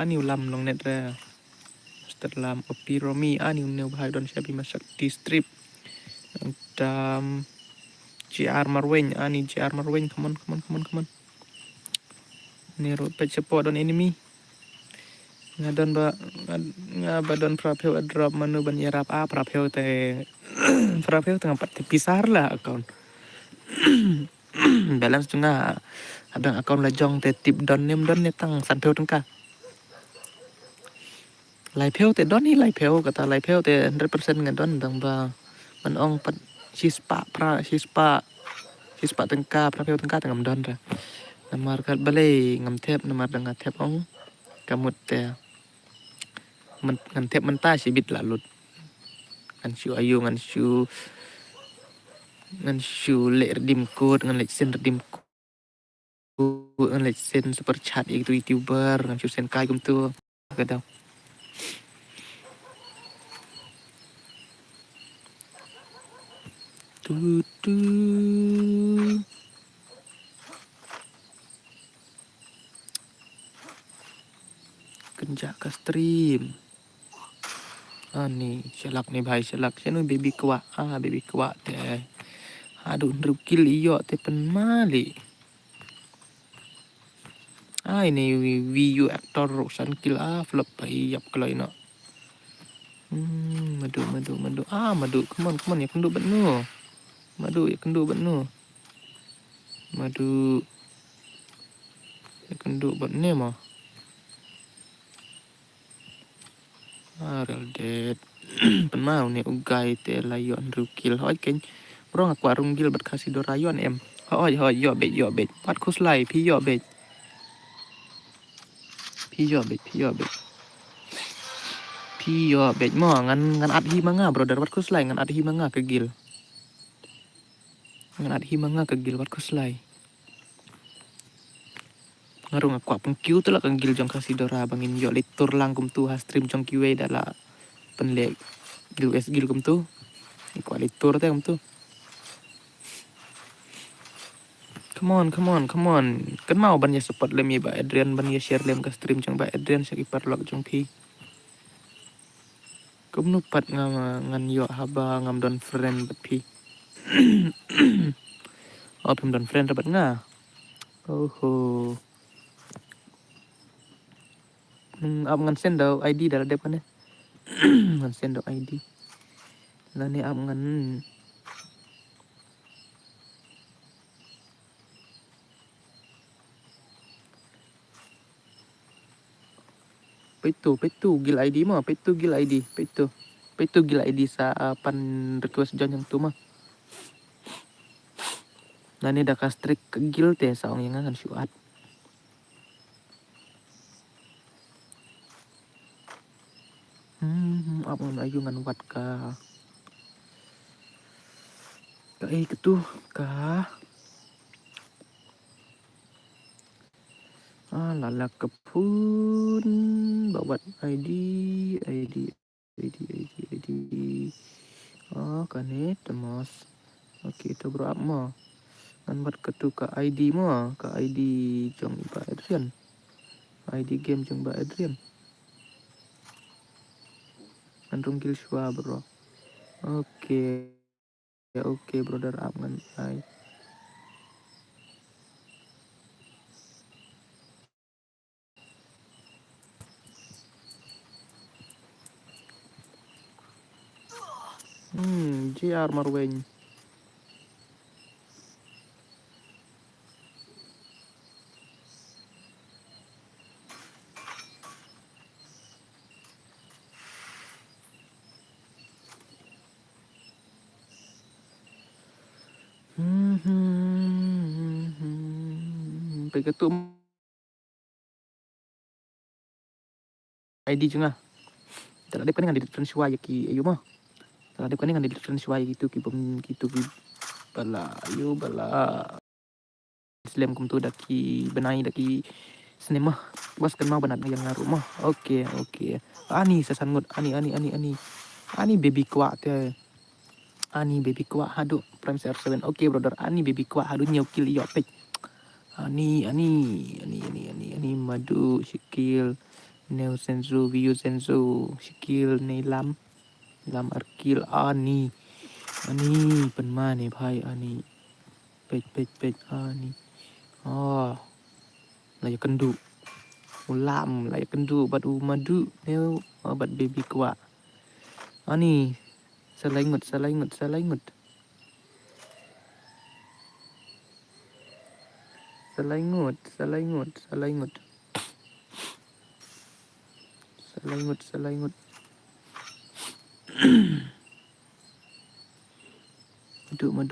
new lam long net ra lam opiromi new bhai don shabi masak di strip GR Marwen GR Marwen come on ni road page support don enemy ngadon badon prapel drop manu ban yarap prapel te prapel tengah pat pisar lah account balance tengah abang account lajong te tip don nem don ne tang sanpel tengka lai pheo te don ni lai pheo kata lai pheo te 100% ngadon dang ba man ong pat sispa tengka prapel tengka tengam don ra namar kat balai ngam thep namar dang thep ong kamut te ngan thep menta sibit lalut ngan shu le redeem code ngan le sen redeem code ngan le sen super chat itu youtuber ngan shu sen kai kum tu kadang tu kenjak ke stream ni selak ni bhai selak senu baby kwa te aduh rukil iyo te pen mali ini VU actor Rosan kill flop yap kalau ino madu come on ya kendu benu madu ya kendu benu mah Real dead. Pen mau ni ugai te layon rukil hoi ken. Rong aku arung gil bat kasih do rayon em. Hoi yo bet. Pat kus lai pi yo bet. Pi yo bet mo ngan adhi manga brother pat kus lai ngan adhi manga ke gil. Ngan adhi manga ke gil pat kus lai. Ngarung aku apung kiu tu lah kan gil jong kasih do ra bangin yo litur lang kum tu ha stream jong kiwe dala penlek gil kum tu. Iku litur te kum tu. Come on. Kan mau ban ya support lem ya ba Adrian ban ya share lem ke stream jong ba Adrian sak ipar lok jong pi. Kum nupat ngan yo haba ngam don friend bat pi. Oh pem don friend rabat nga. Oh. Ap ngan send daw ID dala dep kan ya. Ngan send daw ID. Lah ni ap ngan Petu gil ID mah, petu gil ID, petu gil ID sa pan request join yang tu mah. Nah ni dah kastrik gil teh saong yang akan syuat. Apa ayu ngan wat ka. Ketu ka. Lala kepun bawat ID. Kanet temas. Okey tu bro apa? Kan buat ketu ka ID mo, ka ID jong ba Adrian. ID game jong ba Adrian. Andung gil shua bro. Okey brother up ngan ai. JR Marweng. Peketu ID jengah. Tak ada kan di different suai ki ayo mah. Tak ada kan di different suai gitu ki gitu ki bala ayo bala Islam kum tu daki benai daki sinema bos kan mau banat yang ngaruh mah. Okey. Ani sasangut ani baby kuat te. Ani baby kuat hadu prime CR7. Okey brother ani baby kuat hadu nyokil yo pek. Ani madu shikil Neo Senzu, View Senzu, Shikil, Nelam, Lam Arkil, Ani penmane bhai Ani, pej, Ani, laya kendu, ulam, laya kendu, batu madu, Neo, bat baby kuat, Ani, salingut,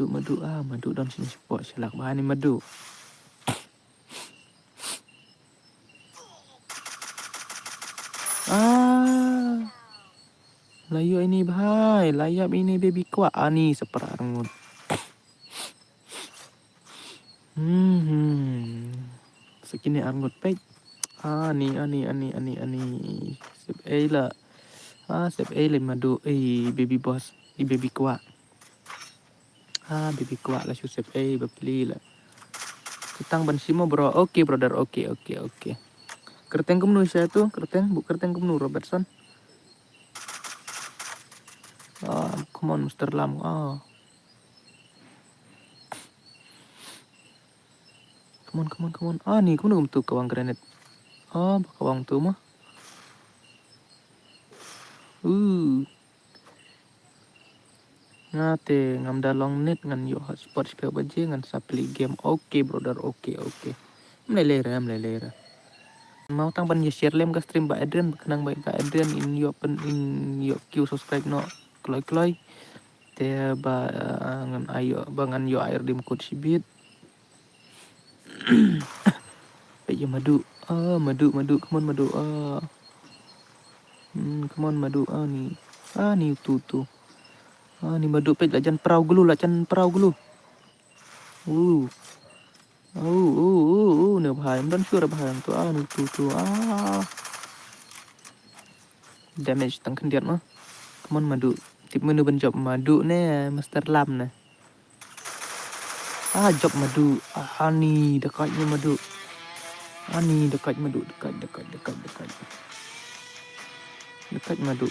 madu dalam sini sport selak bahan ni madu. Layu ini bhai, layap ini baby kuat, Ani seperangut. Sekini arngut pek. Ani. Sip A lah. Sip A le madu. Baby boss. Baby kuat. Baby kuat lah sip A beli lah. Ketang ban simo bro. Okey brother. Okey. Kerteng ke menu saya tu. Kerteng ke menu Robertson. Come on Mr. Lam. Come on. Ni kau nak tu kawang granat. Kawang tu mah. Ngate ngam dalong net ngan yo hotspot spell baje ngan sapli game. Okey brother. Okey. Melelera. mau tang ban ya share lem ka stream ba Adrian kenang ba ka Adrian in your queue subscribe no kloi te ba ngan ayo ba ngan yo air dim code sibit pe ya madu madu come on madu come on madu ni tu ni madu pe lajan perahu gulu uh ne bahaya dan sure bahaya tu ni tu damage tang kendiat mah come on madu tip menu ban job madu ne Master Lam ne job madu ni dekatnya madu ni dekat madu dekat madu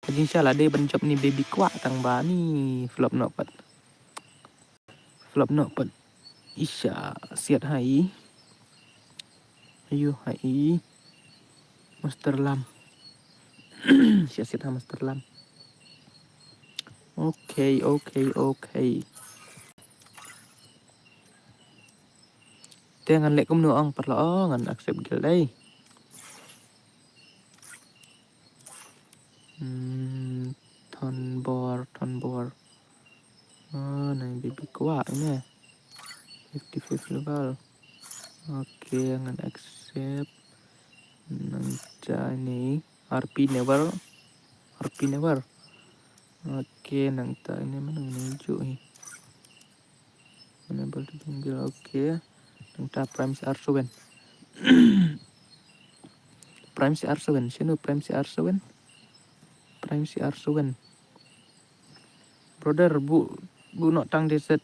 insyaAllah dia ban job ni baby kuat tang ba ni flop no pat isya siat hai ayo hai Master Lam siat ha Master Lam okay Jangan lek kum nuang perlo ngan accept gel đây. Thon bor. Này baby kuat ini. 55 level. Oke, ngan accept. Nang ini RP never. Oke, nang ta ini mana hijau ni. Enable to jungle. Oke. Nang ta prime CR7. Prime CR7. Sino Prime CR7? Brother, bu nok tang desert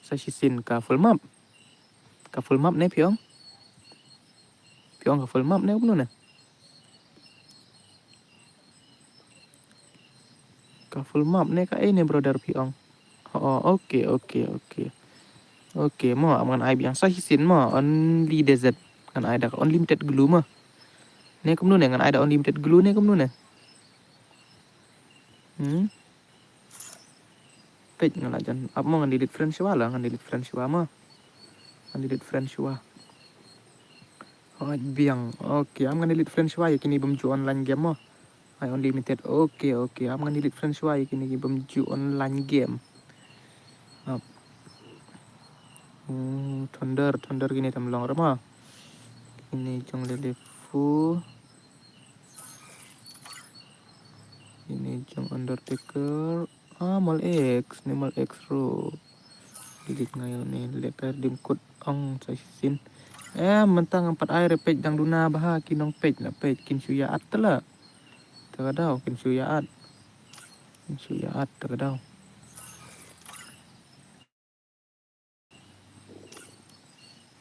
sa sisin ka full map ne piong ka full map ne upno ne ka full map ne ka ini brother piong oke mo aman ai biang sa sisin mo only desert kan ai da unlimited glue mo ne kumno ne kan ai da unlimited glue ne kumno ne page ngala jan up mo ngan delete friends wa la ngan delete friends wa biang oke am ngan delete friends wa kini bam ju online game mo I unlimited oke am ngan delete friends wa kini bam ju online game up thunder gini tam long rama ini jong lele fu ini jong undertaker mal X ro delete ngayon ni leper dim code ong sa sin mentang 4 air page dang duna bah kinong page kin suyaat tala tagadaw kin suyaat tagadaw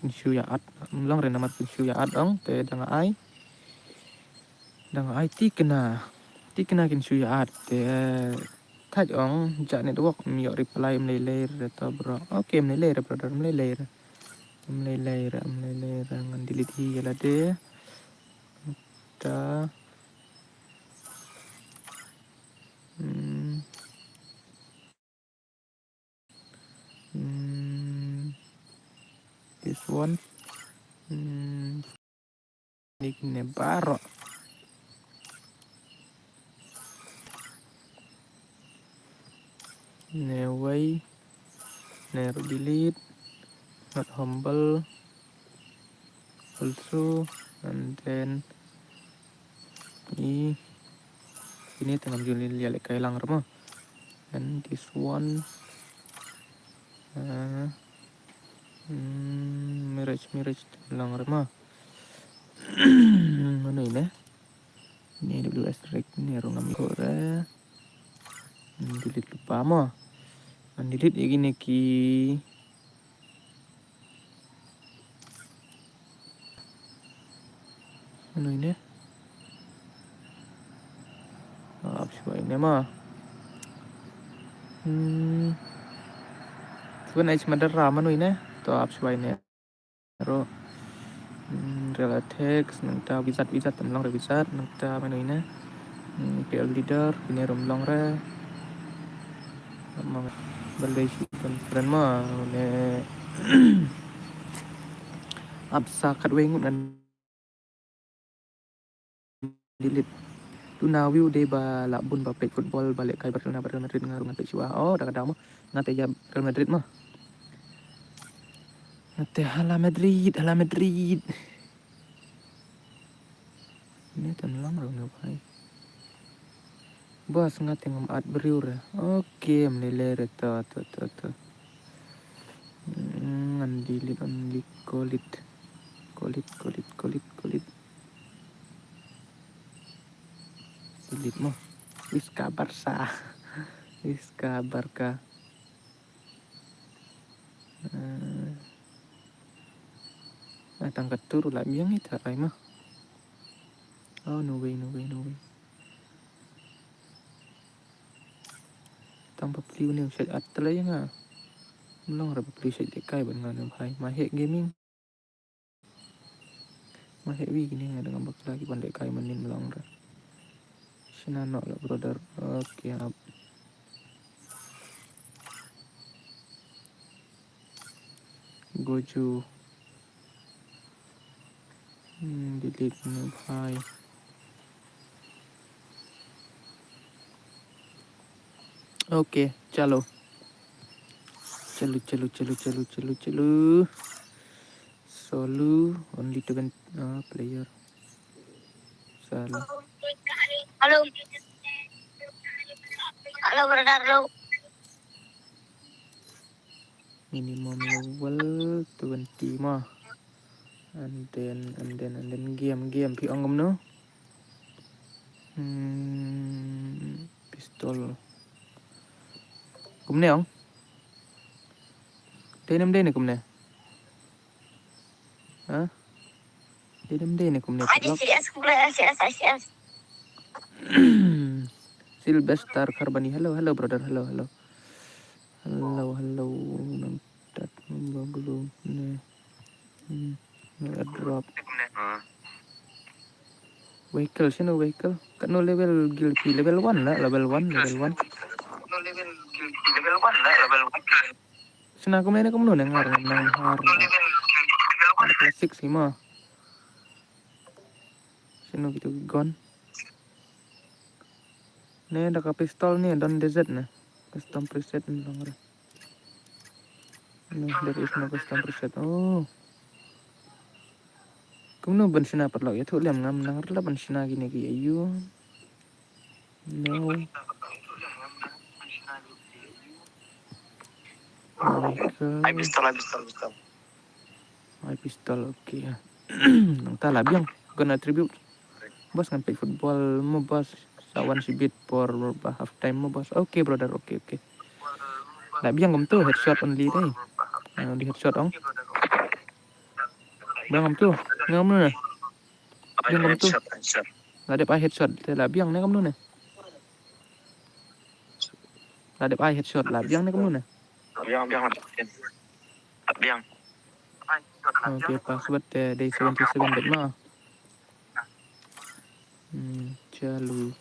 kin suyaat long ren namat kin suyaat ong te dang ai tikna kin suyaat te thaj ong ja network mi reply mlele ta bro okay mlele brother mlele ngan delete hi la de ta this one ini baro way never delete not humble also and then ini tengah julil lihat kayak lang rama and this one mirage lang rama mana ini WS Rek ini rongam kore delete lupa mo delete gini ki ano ini apa ini mah sebenarnya cuma ada ramah ini to apa ini ro relatex nangta wizard temlong re wizard nangta menu ini PL leader ini romlong re mang balai friend mah ne absa kat wengut delete. Tu na view de ba la bun ba pek football balik kai Barcelona Real Madrid ngarung pek chua. Oh dah kadang mah ngate ja Real Madrid mah. Ngate hala Madrid, hala Madrid. Ini tan lang rong no bai. Bos ngate ngam at beriur. Oke, menilai ta. Andilit andi kolit. Dilit mah. Wis kabar sah. Wis kabar ka. Tangkat turu lah biang itu rai mah. Oh no way. Tanpa peliu ni set atla yang ah. Melong ra peliu set dekai ban ngana bhai. Mahek gaming. Mahek wi gini dengan bak lagi pandai kai manin melong ra. Sinano lah brother. Oke, up. Goju. Delete ni bhai. Oke, chalo. Chalo. Solo only to player. Salah. Halo. Halo, brother. Halo. Minimum level 20 mah. And then game pi ongom no. Pistol. Kumne ong. Denem kumne. Hah? Denem kumne. Ada CS, CS. Sylvester Carbani. Hello brother. Hello. Nantat belum ne. Drop. Vehicle sino vehicle. Kan no level guilty level 1 lah, level 1. No level 1 lah, level 1. Sina ko mena kumno nang har. Classic sih mah. Sino gitu gun. Ne ada ka pistol nih dan desert nah. Custom preset nih lang. No, there is no custom preset. Oh. Kumno ban sina patlaw ya thu lem ngam nang la ban sina gini gi ayu. No. Ay pistol. Ay pistol oke. Nang tala biang gonna attribute. Bos ngan play football mo bos. Sawan si bit for half time mo bos. Oke brother, oke. Lah biang gam tu headshot only deh. Di headshot ong. Biang gam tu. Ngam nu ne. Biang gam tu. Lah dep ai headshot. Lah biang ne gam nu ne. Lah dep ai headshot. Lah biang ne gam nu ne. Biang. Oke, password day 77 bet mah. Chalu.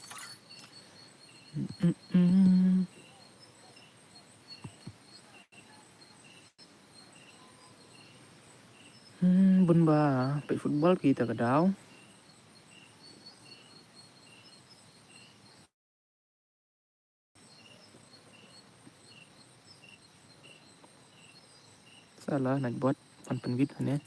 Bun ba, play football kita ke daw. Salah nak buat penvit ne.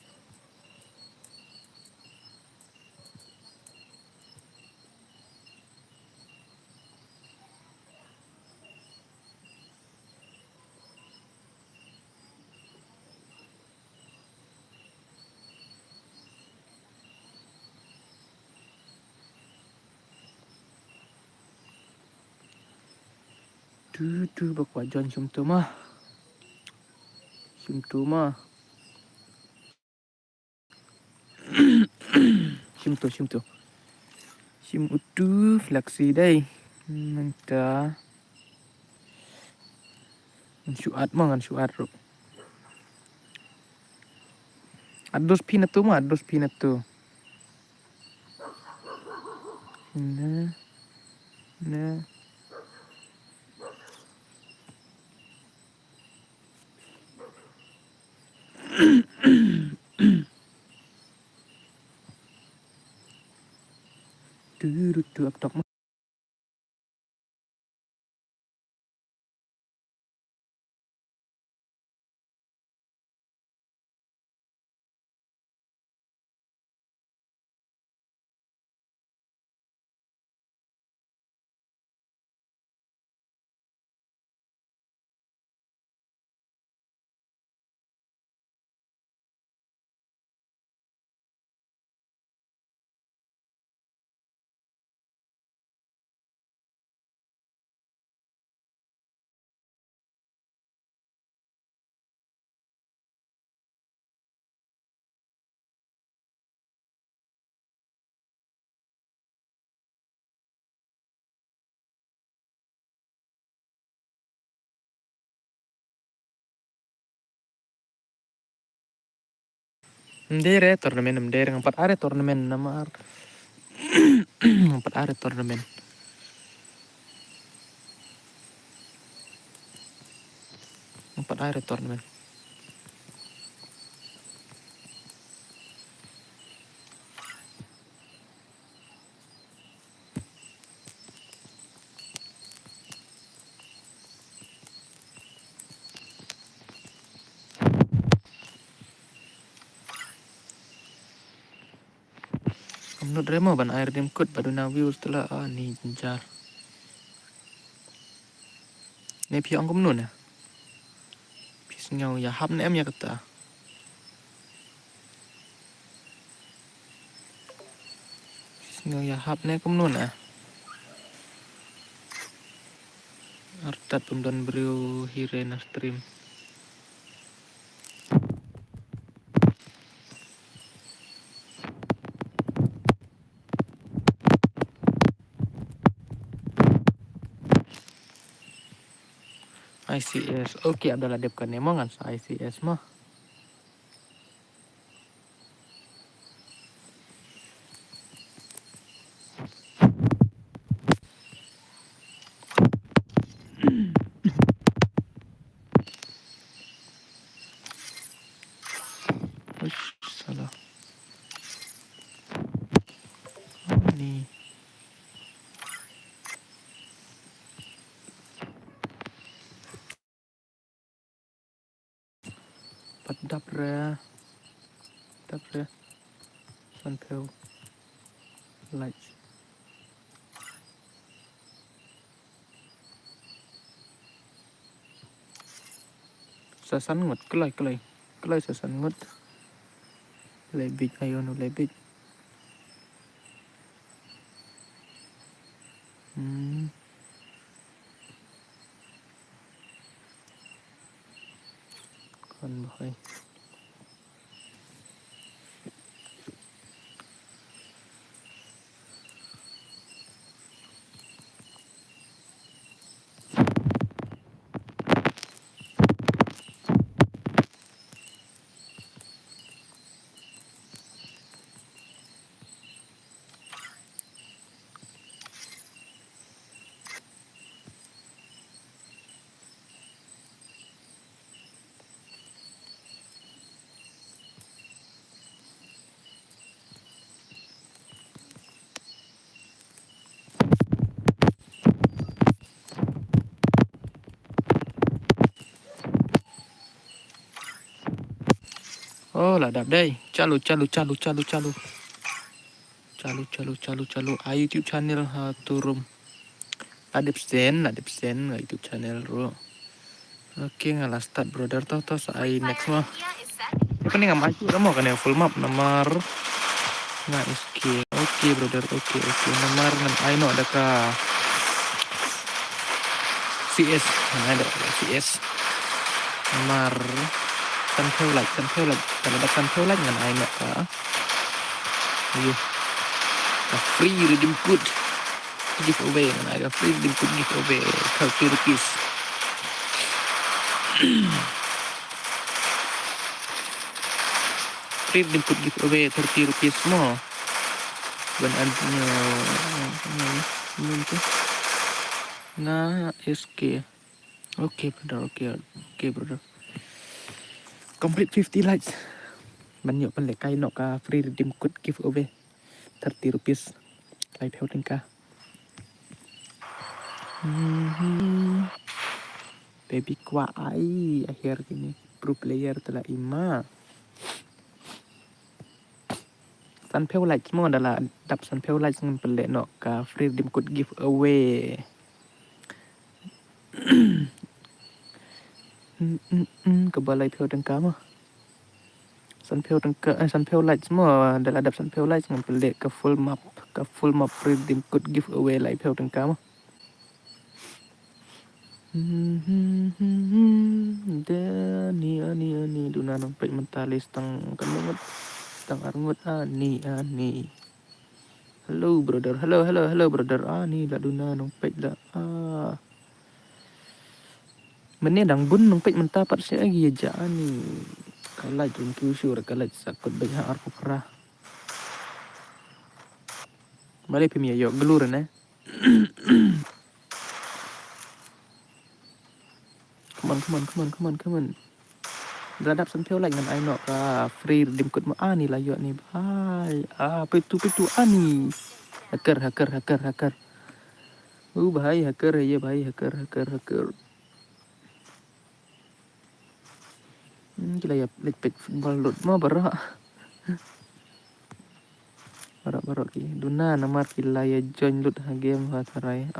Tu bakwa John Sumtu mah. Simtu. Simutu fleksi day. Manta. Syuat ngan syuat ro. Ados pinat tu. Nah. Mdere turnamen mdere empat are turnamen namar. Empat are turnamen. Empat are turnamen. Menurut Remo ban air dim kut baduna view setelah ni jenjar. Ni piang kum nun ya. Pis ngau ya hap em ya kata. Pis ngau ya hap kum nun ya. Artat pemdan beriu hirena stream. ICS. Oke, Abdallah Depkan emongan sa ICS mah. Uish, salah. Ni. Padap re. Santel. Lights. Sasan ngut kelai sasan ngut. Lebih ayo nu lebih. Kan bahai. Oh, là đạp đây. Chalu. YouTube channel ha turum. Adep sen YouTube channel ro. Oke, ngalah start brother to sai next mah. India is set. Ini kan nggak maju, mau kan yang full map nomor nggak skill. Oke brother, oke. Nomor ngan aino ada ka CS, ada CS. Nomor Santel like kalau ada Santel like ngan aino ka. Ayo. Free redeem code giveaway ngan ada free redeem code giveaway ₹30. Free redeem code giveaway ₹30 mo. Dan adanya itu nah SK. Oke brother. Complete 50 likes. Banyak penlek kai nok ka free redeem code giveaway ₹30. Live theo ka. Baby kuai akhir gini pro player telah ima. Sanpel like semua adalah dap sanpel like dengan pelek nok ka free redeem code giveaway. Kebalai theo tengka mah. Sanpel like semua adalah dap sanpel like dengan pelek ke full map free redeem code giveaway live theo tengka mah. Ani duna nampak mentalis tang kanungut tang arngut ani. Hello brother, hello brother. Ani la duna nampak la. Meni dang bun nampak mentapat saya lagi aja ani. Kalah jom Kyushu kalah sakut banyak arpu perah. Balik pemia yo gelur ne. Come on. Beradap sampai like dengan Ainok free redeem code ni lah yo ni bhai. Apa itu ni. Hacker. Bhai hacker ya bhai hacker. Gila ya pet football load mau barak ki duna nama kila ya join load game hatarai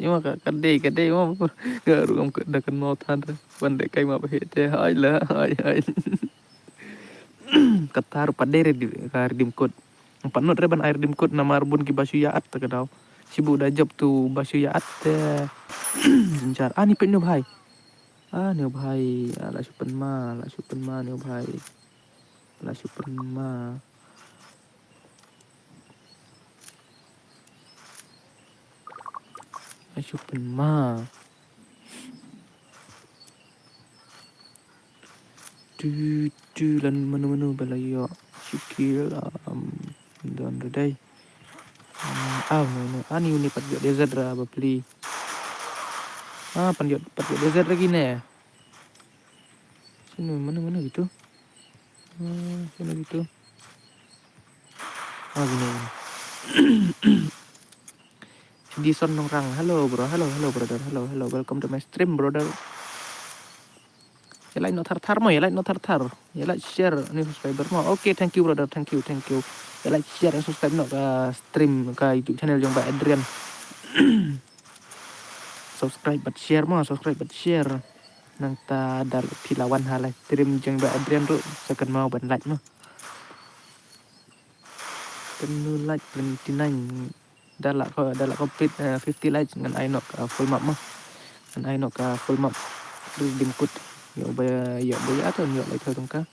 cuma kadai mau garu am dah kenal tan bandai kai ma bahete hai katar padere di redeem code panut reban air redeem code nama arbun ki basu yaat takadau sibu dah job tu basu yaat jencar ni pet no bhai new भाई ला सुपन मा न्यू भाई ला सुपन मा tu lan menu balayo sikil dan redai no ani uni pat desert ra bapli panjat desert lagi ne sini mana gitu sini gitu gini di son orang halo brother halo welcome to my stream brother ya like no tar mo ya like no tar ya like share ni subscriber mo okay thank you brother thank you ya like share and subscribe no ka stream ka YouTube channel yang Mbak Adrian subscribe but share nang ta dar pilawan halai stream jeng Mbak Adrian tu second mau ban like no penuh like 29 dah complete 50 likes dengan Ainok full map mah dengan Ainok full map redeem code yo bayar atau yo like thôi tungka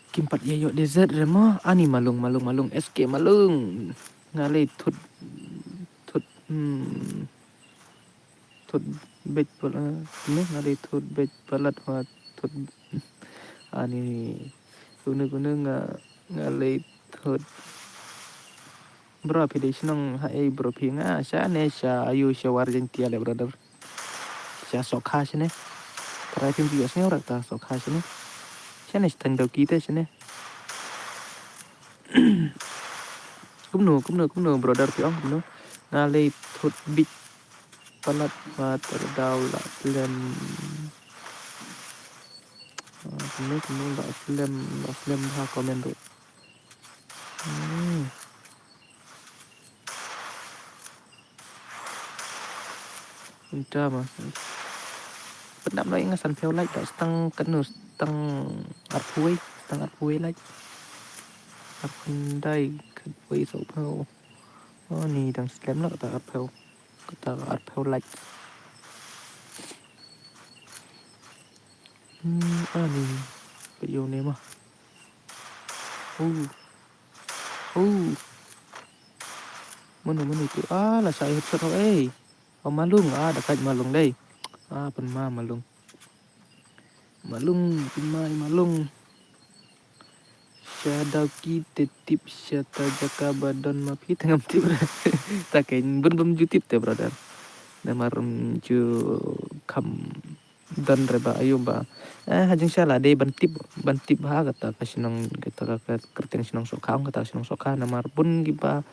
Kimpat ya yo desert remo ani malung SK malung ngalai thut bet pala ni ngalai thut bet palat wa thut ani guna ngalai thut bro pide sinong hai bro pinga sha ayu shawar jentia le brother sha sokha sine try pim bias ne ora ta sokha sine sane stand dau kita sine kumno brother pi kumno ngalai thut bit palat wa terdau la film kumno la film ha komen tu Entah mah. Pendak lai ngasan pheo like tak stang kenus stang arpuai like. Arpandai kedui so pheo. Ni dang scam lah kata arpheo like. Ni video ni mah. Mana itu? Lah saya headshot malung dekat malung đây penma malung syada kita tip syata jaka badan mapi tengam tip tak kain bun jutip te brother namarum ju kam dan reba ayo ba hajing salah deh bantip ha kata kasinong kata kerten sinong soka kata sinong soka namar pun giba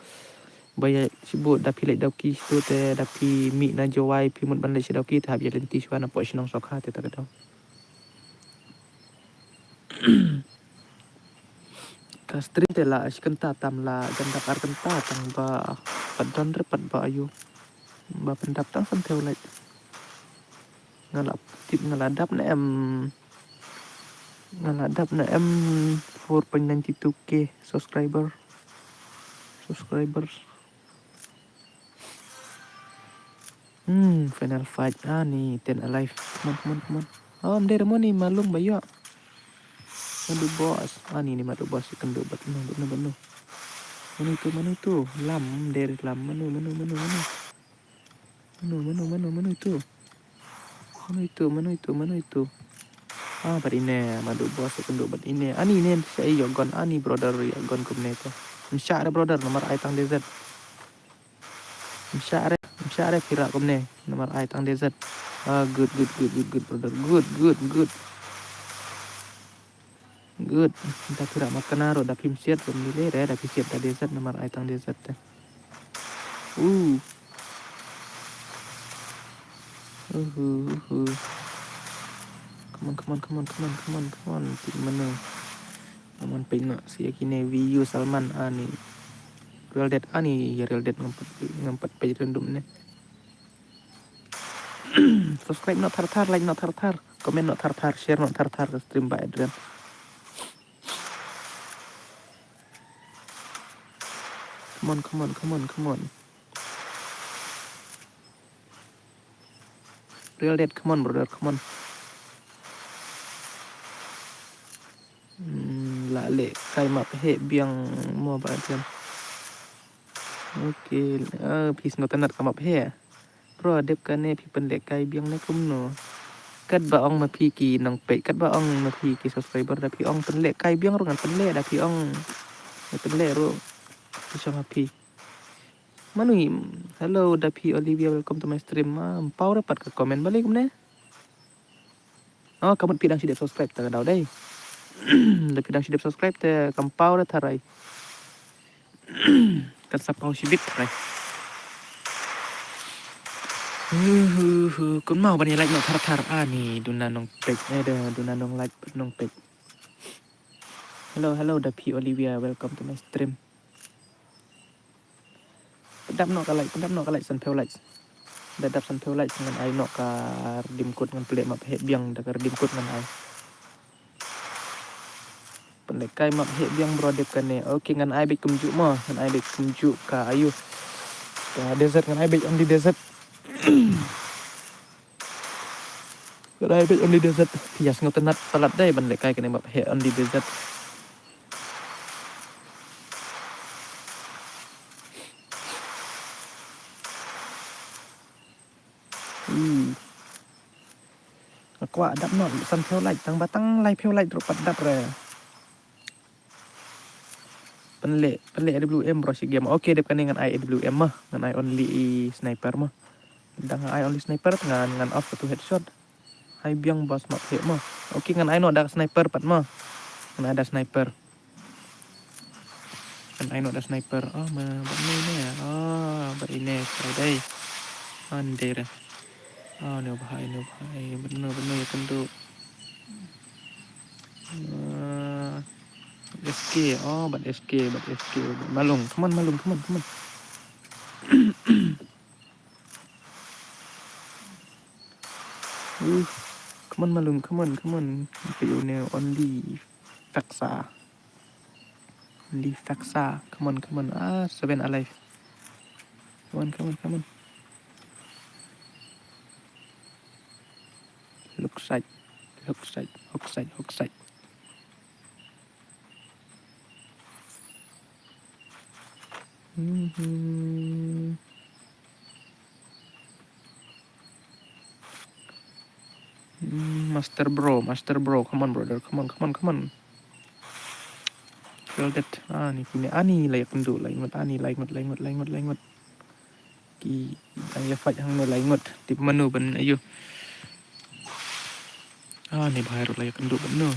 baya sibuk dapi lek dauki tu te dapi mi na jawai pi mun ban lek dauki ta habia lenti suana po sinong sokha te tak dau ka stream te la askenta tam la ganda par kenta tang ba padan repat ba ayu ba pendap tang san teu lek ngaladap na em 4.92k subscribers Final fight ni 10 alive come on Oh, dari mana ni malum bayo. Madu bos. Ni madu bos kendo bat no. Mana itu? Lam dari lam manu itu. Mana itu? Bat ini madu bos kendo bat ini. Ani ini saya yogon ani brother yogon kumne itu. Msyare brother nomor ai tang desert. Msyare kira kumne nomor ai tang desert. Good brother. Good. Good. Kita kira makan aro dah pimsiat pemilih dah pimsiat dah desert nomor ai tang desert. Come on. Tik mana? Aman pengak si kini VU Salman ani. Real Dead ani ya Real Dead ngempat page random ni. Subscribe not tar, like not tar, comment not tar, share not tar, stream by Adrian. Come on. Real Dead, come on brother, come on. Lale kai map he biang mo ba Adrian. Okay, please not anat come up here. Bro, dep kan ni pi pen lek kai biang na kum no. Kat ba ong ma pi ki nong pe kat ba ong ma pi ki subscriber da pi ong pen lek kai biang ro ngan pen lek da pi ong pen lek ro sama pi. Manui, hello Dapi Olivia, welcome to my stream. Pau dapat ke komen balik kumne? Oh, kamu pidang sidap subscribe tak ada dai. Pidang sidap subscribe te kam pau dah tarai. Kan sapau sidip tarai. Kun mau bani like no tar ni duna nong pek dah duna nong like nong pek. Hello Dapi Olivia, welcome to my stream. Pedap no ka like san peu like. Dadap san peu like dengan ai no ka dim kod dengan pelek map he biang da ka dim kod dengan ai. Pelek kai map he biang bro dep kan ne. Okey dengan ai bek kemjuk mo, dengan ai bek kemjuk ka ayu. Ka desert dengan ai bek on di desert. Ka ai bek on di desert. Pias ngotenat talat dai ban lek kai kan map he on di desert. Aku adap no san peu like tang batang like peu like drop adap re. Penlek AWM bro si game. Okey dep kan dengan I AWM mah, dengan I only sniper mah. Dengan I only sniper dengan off satu headshot. I biang bas map he mah. Okey dengan I no ada sniper pat mah. Dengan ada sniper. Kan I no ada sniper. Oh, begini ni ya. Oh, begini Friday. Andir. Oh, ni bahaya. Benar ya tentu. SK. Oh, but SK. Malung. Come on. Come on, Malung. You know, only Faxa. Come on. 7 alive. Come on. Look side. Master bro. Come on, brother. Come on. Feel that. Ni layak penduk. Laingot. Ki ang fight hang no laingot. Tip menu ban ayo. Ni bahaya layak penduk benar.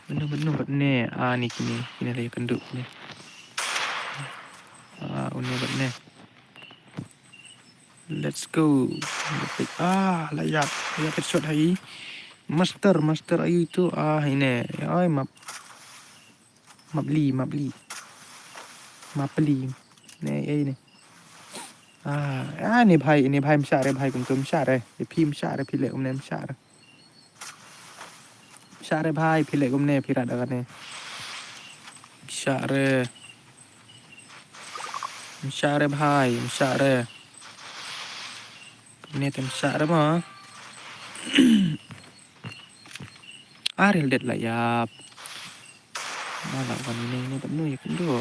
Benar ni. Ni kini layak penduk ni. Ini benar. Let's go. Layak headshot hai. Master ayu itu. Ini. Mapli. Ni. Ni भाई msyare भाई kuntum msyare. Pi msyare pile umne msyare. Msyare भाई pile umne pirat agane. Msyare भाई. Ini tem msyare mah. Real Dead lah ya. Malah kan ini penuh ya kan do.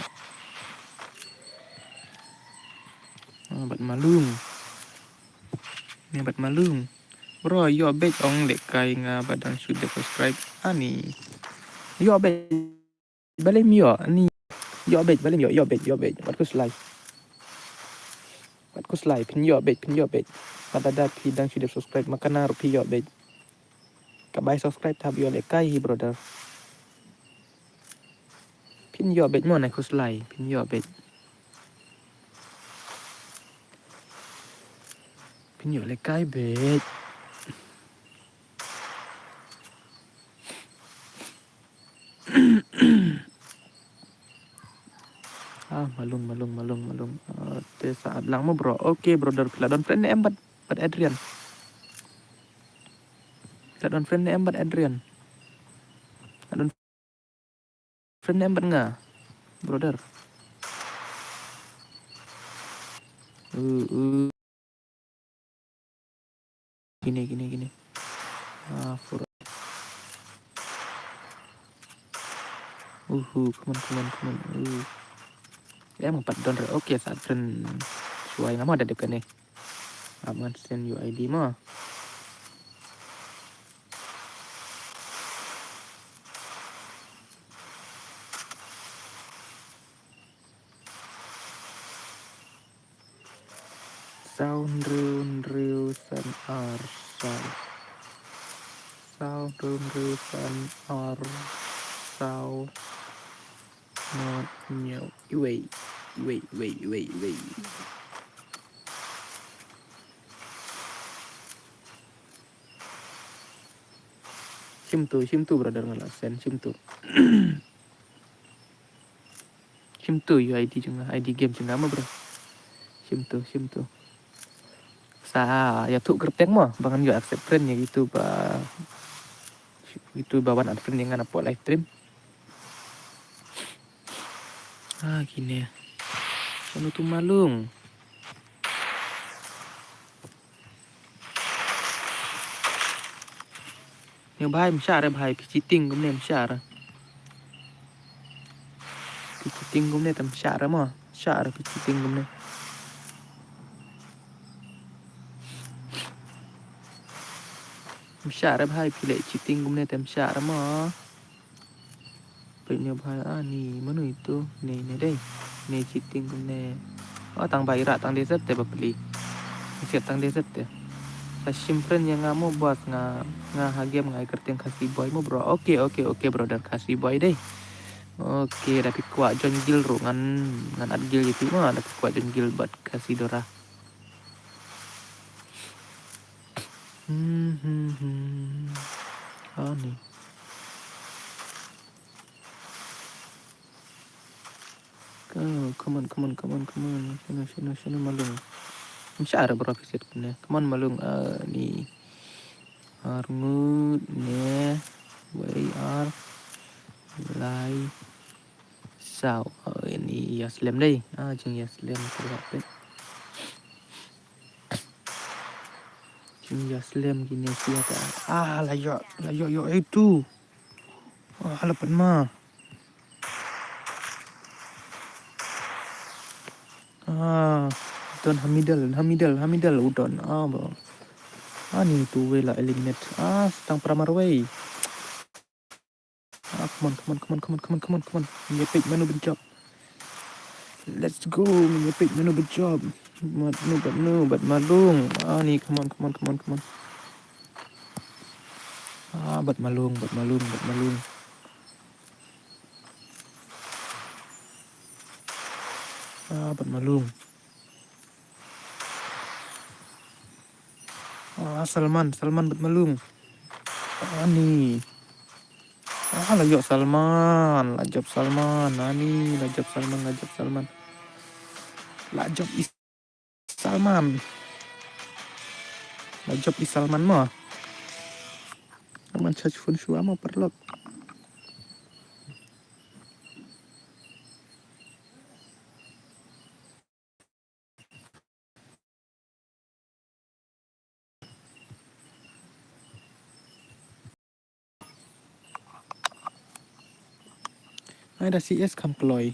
Bat malung. Ini bat malung. Bro, yo bet ong dek kai nga badan sudah subscribe. Ani. Yo bet. Balim yo ni. Yo bet balim yo bet. Bat ku slide. Pin yo bet. Pada pi dan sudah subscribe maka naruh pi yo bet. Kabai subscribe tab yo dek kai brother. Pin yo bet mo na ku slide. Pin yo bet. Pin yo dek kai bet. Malung. Te saat lang mo bro. Oke brother. Pila don friend em bat Adrian. Pila don friend em bat Adrian. Don friend em bat nga. Brother. Gini. For come on. Em empat don. Oke saat friend suai nama ada depan nih. Aman send UID mah. Sound real san arsal. Sound real san arsal. Not new. Wait. Sim tu brother ngalasen sim tu. Sim tu UID juga ID game juga mah bro. Sim tu. Sa ya tu kerteng mah bangan yo accept friend ya gitu ba. Itu bawan ad friend yang apa live stream. Gini ya. Anu tu malung. Yang bahaya msyara bahaya cheating gum ne msyara. Cheating gum ne tam msyara mah. Msyara cheating gum ne. Msyara bahaya pilih cheating gum ne tam msyara mah. Punya bahaya ni mana itu? Ni deh. Ni cheating gum ne. Tang baira tang desert te beli. Siap tang desert ya. Sim friend yang ngamu buat nga game ngai kerting kasih boy mo bro. Oke brother kasih boy deh. Oke tapi kuat John Gil ro ngan ad Gil itu mah tapi kuat John Gil buat kasih dora. Nih. Come on. Sino malung. Msyara bro visit ne. Come on malung. Ni. Armut ne. We are live. Sao. Ini Yaslim deh. Jeng Yaslim terdapat. Jeng Yaslim gini siapa? Layo itu. Halapan mah. Don Hamidal udon. Bro. Ni tu wela eliminate. Tang pramarway. Come on. Nyepik menu berjob. Let's go. Nyepik menu berjob. Bat malung. Ni come on. Bat malung. Bat malung. Salman bat malung. Ni. Lajab Salman. Ni Lajab Salman. Lajab is Salman mah. Aman charge phone show mah perlok. Ada CS kam kloy.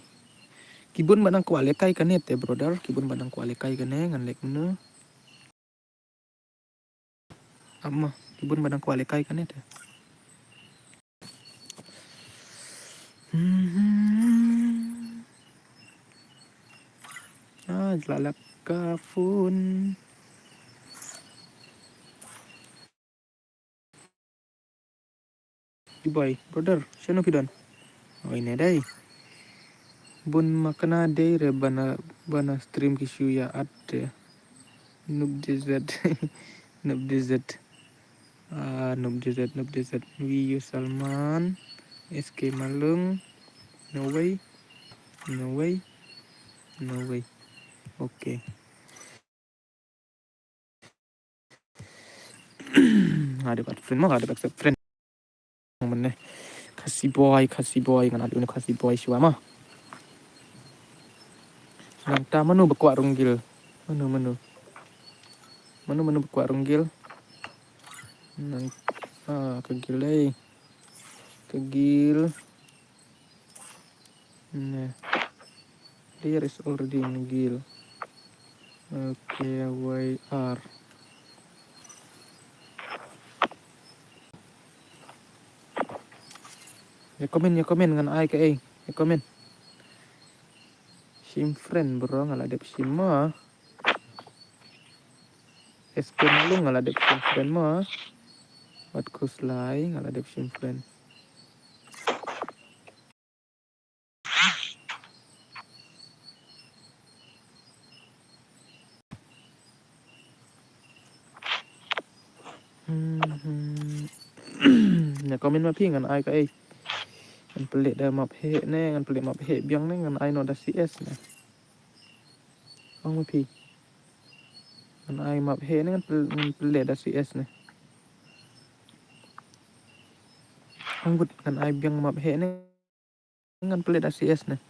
Kibun banang kuale kai kanet ya brother. Kibun banang kuale kai kane ngan lek nu. Amma kibun banang kuale kai kanet ya. Jelalak kafun. Boy, brother, siano kidan? Oh ini dai. Bun makana dai re bana stream kishu ya ade. Noob DZ. Noob DZ. Noob DZ. Wiyu Salman. SK Malung. No way. No way. No way. Oke. Ada bat friend mah ada bat friend. Mana? Kasih boy kan ada kasih boy siwa mah. Nang ta manu berkuat runggil. Manu berkuat runggil. Nang kegil deh. Kegil. Nah. There is already ngil. Okay, YR. Ya komen dengan ai ke ai. Ya komen. Sim friend bro ngaladep sim mah. SK Malung ngaladep sim friend mah. Wat kuslai ngaladep sim friend. Ya komen ma pi ngan ai ke ai. Ngan pelik dah map he ne ngan pelik map he biang ne ngan ai no da CS ne. Ong ma pi. Ngan ai map he ne ngan pelik da CS ne. Ong but ngan ai biang map he ne ngan pelik da CS ne.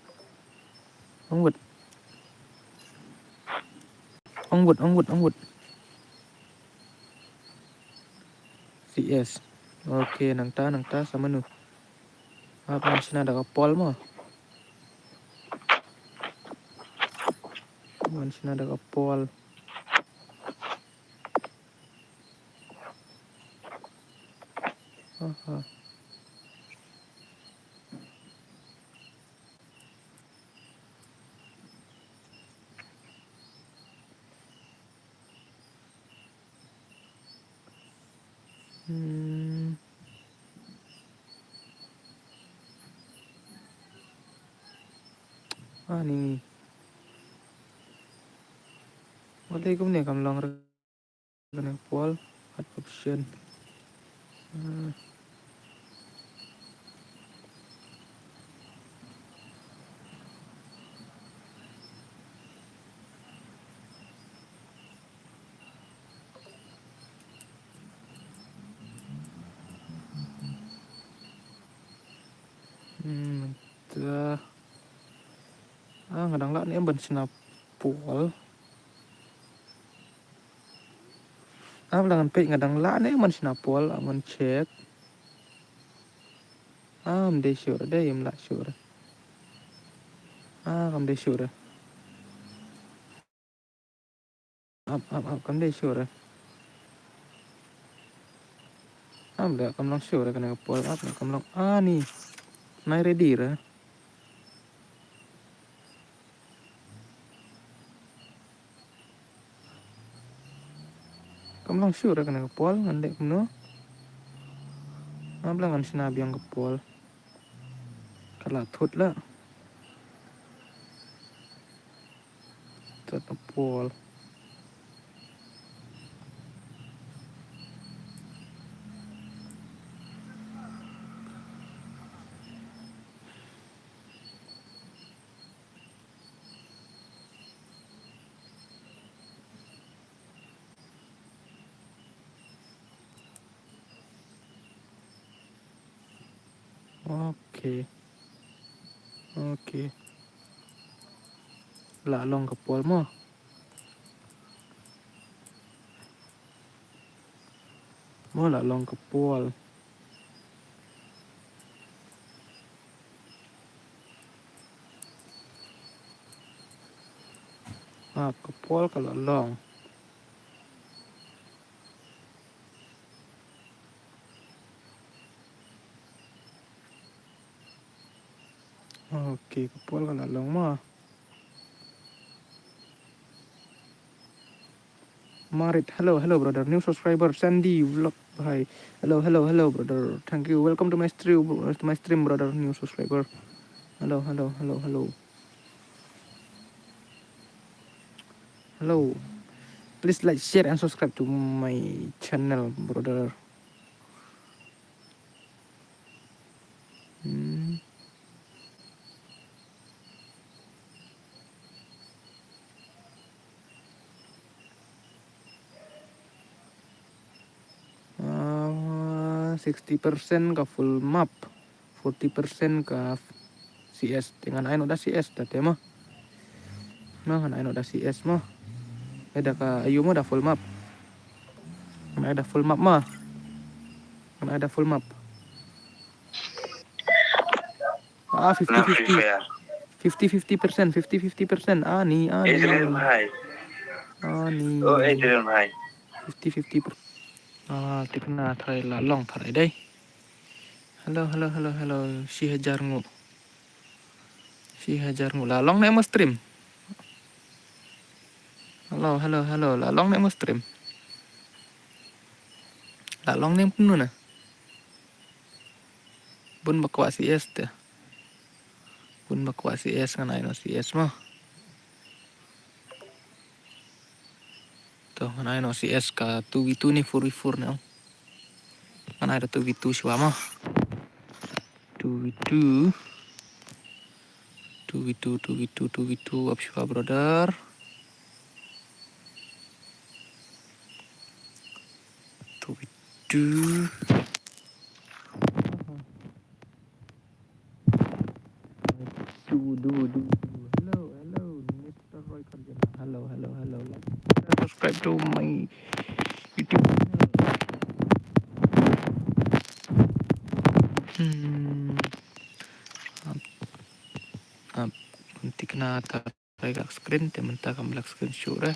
Ong but. CS. Oke, nang ta sama nu. Apa sini ada kapal mah? Sini ada kapal. Aha. Ni. Boleh kum ni kam long rekan pol add option. Dah. Ngadang lah ni ban snap pol. Belangan pe ngadang lah ni man snap pol aman check. De sure deh im lah sure. Kam de sure. Kam de sure. Dah kam long sure kena pol kam long ni. Nai ready ra. Kam long sure kena pol ngandek no. Belangan snap yang ke pol. Kalah thut lah. Thut pol. Oke. Lah long ke pol mo. Lah long ke pol. Kapol kalau long. Oke, kapol kalau long mah. Marit, hello brother, new subscriber Sandy vlog, hi, hello brother, thank you, welcome to my stream brother, new subscriber, hello, please like, share and subscribe to my channel brother. 60% ke full map, 40% ke CS. Dengan ayo udah CS tadi mah. Nah, ayo udah CS mah. Ada ke ayu mah udah full map. Kan ada full map mah. Kan ada full map. 50-50. 50-50%, 50-50%. Ani. Adrian, hi. Ani. Oh, Adrian, hi. 50-50%. Tikna thay là long thay đây. Hello. Si hajar ngủ là long này mà stream. Hello, là long này mà stream. Là long này pun nè. Bun bakwa CS teh. Bun bakwa CS kan ayo CS mah. Tuh kan ayo CS ka 2v2 nih 4v4 nih. Kan ada 2v2 siwa mah. 2v2 up siwa brother. 2v2. Hello, Mr. Roy Karjana. Hello. Subscribe to my YouTube channel. Nanti kena tarik screen, temen tak akan black screen show dah.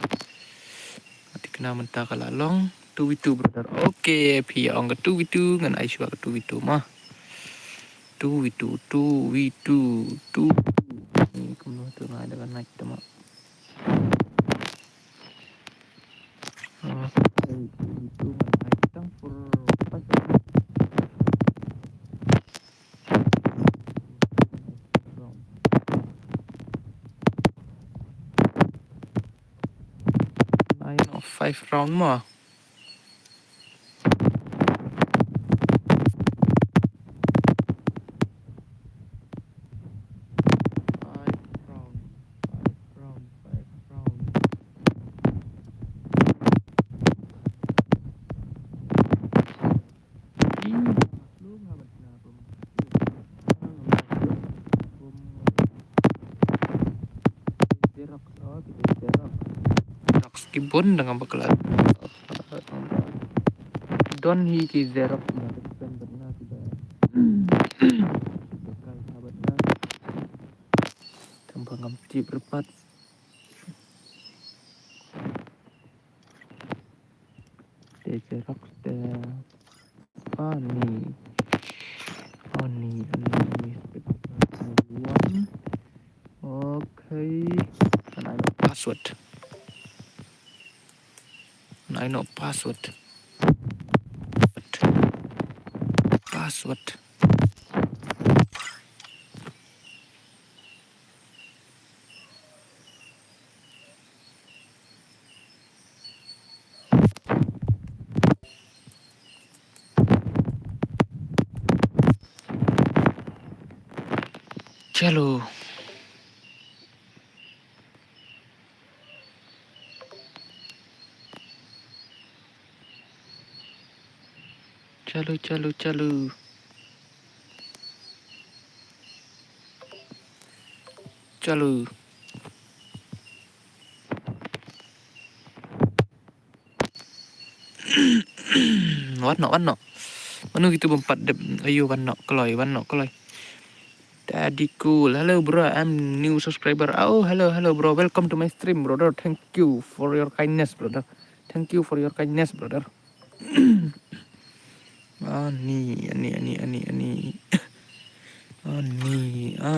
Nanti kena mentah kalalong 2v2 brother. Oke, pia orang ke 2v2 dengan Aisyah ke 2v2 mah. 2v2. Ini kemudian tu ada kan naik tu mah. 2v2 naik tang for 5 round. I know 5 round mah. 5 dengan bakalan Don hiki zerok na defender na kita bekal sahabat na tambang kamci berpat zerok Oni okay, and I know password. Chalo. Warna. Manu gitu bempat ayu warna keloy. Daddy cool. Hello bro, I'm new subscriber. Oh, hello bro. Welcome to my stream, brother. Thank you for your kindness, brother. Thank you for your kindness, brother. Ani. Ani.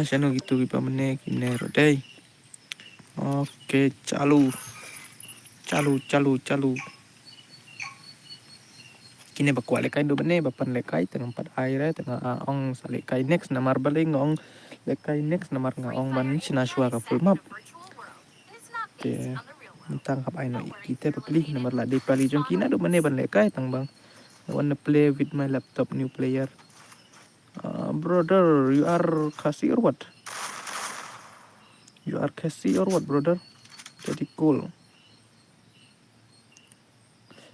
Siano gitu kita menek ini rodai. Oke, calu. Kini bakwa lekai do bene bapan lekai tengah empat air tengah ong salekai next namar baling ong lekai next namar ngaong ban sinasua ka full map. Oke. Tentang apa ino kita pilih nomor lah di pali jong kina do bene ban lekai tang bang. I wanna play with my laptop new player. Brother, you are Cassie or what? You are Cassie or what, brother? Jadi cool.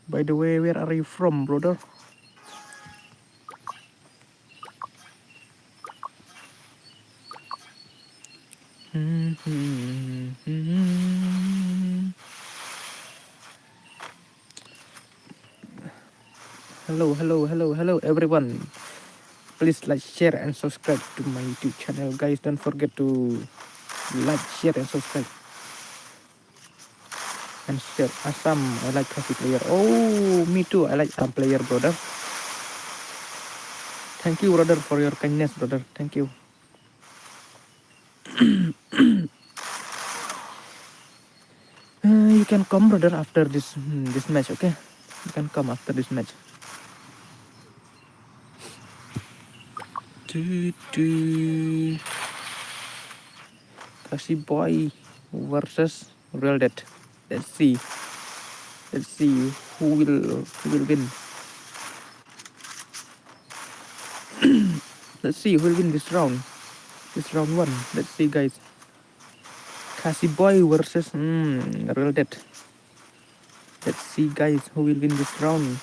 By the way, where are you from, brother? Hello, everyone. Please like, share, and subscribe to my YouTube channel, guys. Don't forget to like, share, and subscribe. And share. Asam, I like Cassie player. Oh, me too. I like Asam player, brother. Thank you, brother, for your kindness, brother. Thank you. You can come, brother, after this match, okay? You can come after this match. Cassie boy versus Real Dead. Let's see who will win. Let's see who will win this round. This round 1. Let's see, guys. Cassie boy versus Real Dead. Let's see, guys, who will win this round.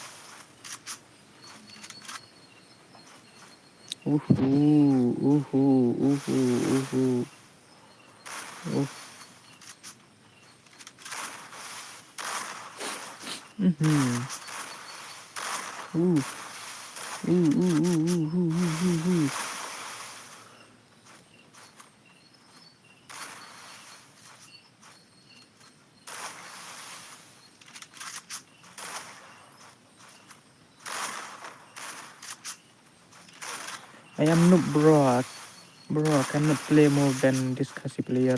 I am noob, bro. I cannot play more than this Cassie player.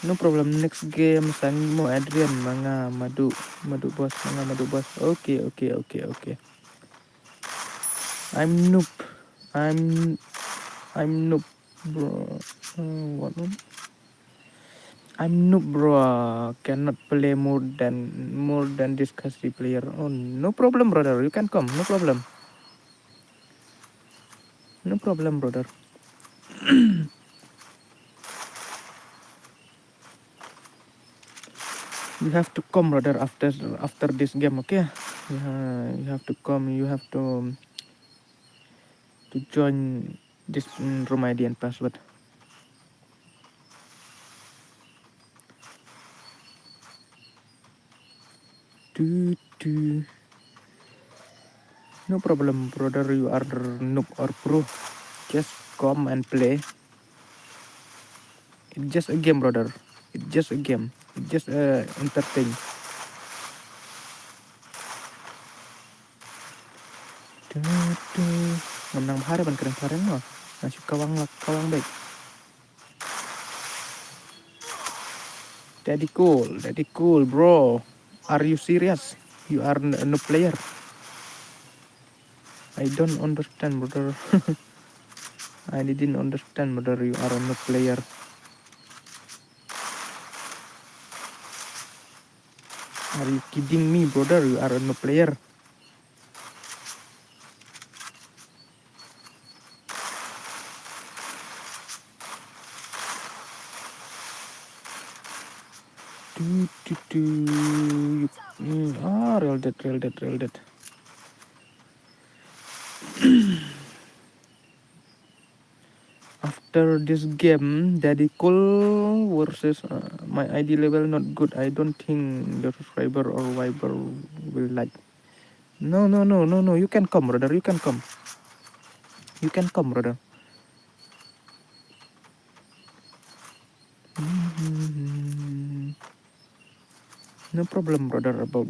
No problem. Next game, Sanimo Adrian, manga madu boss. Okay. I'm noob. I'm noob, bro. What one? I'm noob, bro. Cannot play more than this Cassie player. Oh, no problem, brother. You can come. No problem. No problem, brother. You have to come, brother, after this game, okay? You have to come. You have to join this room ID and password. No problem, brother. You are noob or pro. Just come and play. It's just a game, brother. It's just a game. It's just entertain. Menang hari ban keren mah. Masuk kawang baik. Daddy cool, bro. Are you serious? You are a noob player. I don't understand, brother. I didn't understand, brother. You are a noob player. Are you kidding me, brother? You are a noob player. Real dead. After this game, Daddy Cool versus my ID level not good. I don't think your subscriber or Viber will like. No. You can come, brother. You can come, brother. No problem, brother, about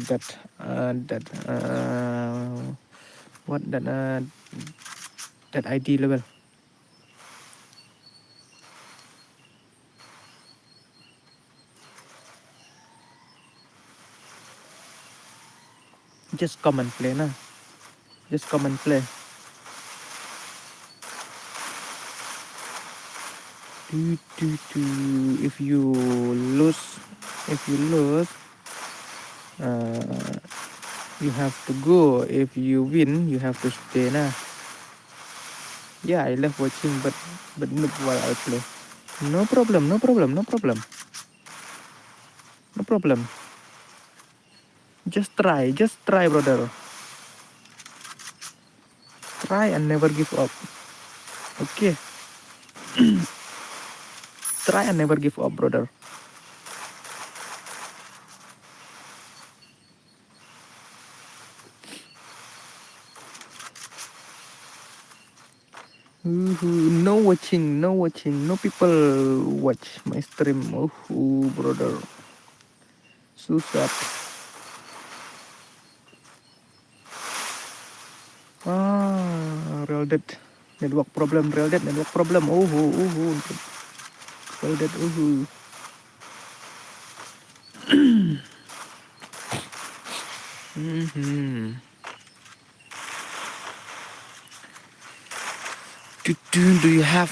that what that ID level. Just come and play, nah. Just come and play. If you lose, you have to go. If you win, you have to stay, nah. Yeah, I love watching, but not while I play. No problem, no problem, no problem, no problem. Just try, brother. Try and never give up. Okay, try and never give up, brother. No watching, no people watch my stream. Brother, susah. Real dead network problem, real dead network problem. Real dead. Do you have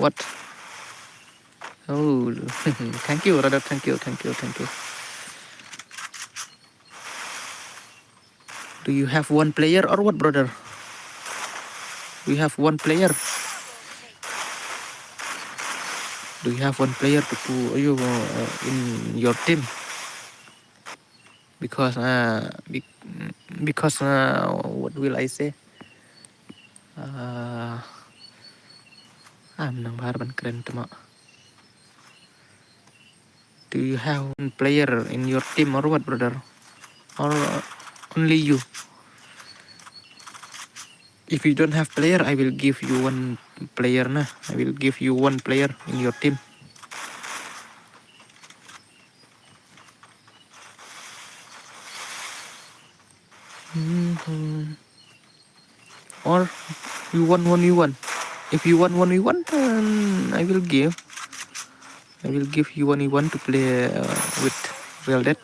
what? Oh, thank you, brother. Thank you. Do you have one player or what, brother? We have one player. Do you have one player to put you in your team? Because what will I say? Menang barban keren teman. Do you have one player in your team or what, brother? Or only you? If you don't have player, I will give you one player, nah. I will give you one player in your team. Or you want 1v1. If you want 1v1, then I will give you 1v1 to play with Real Dead.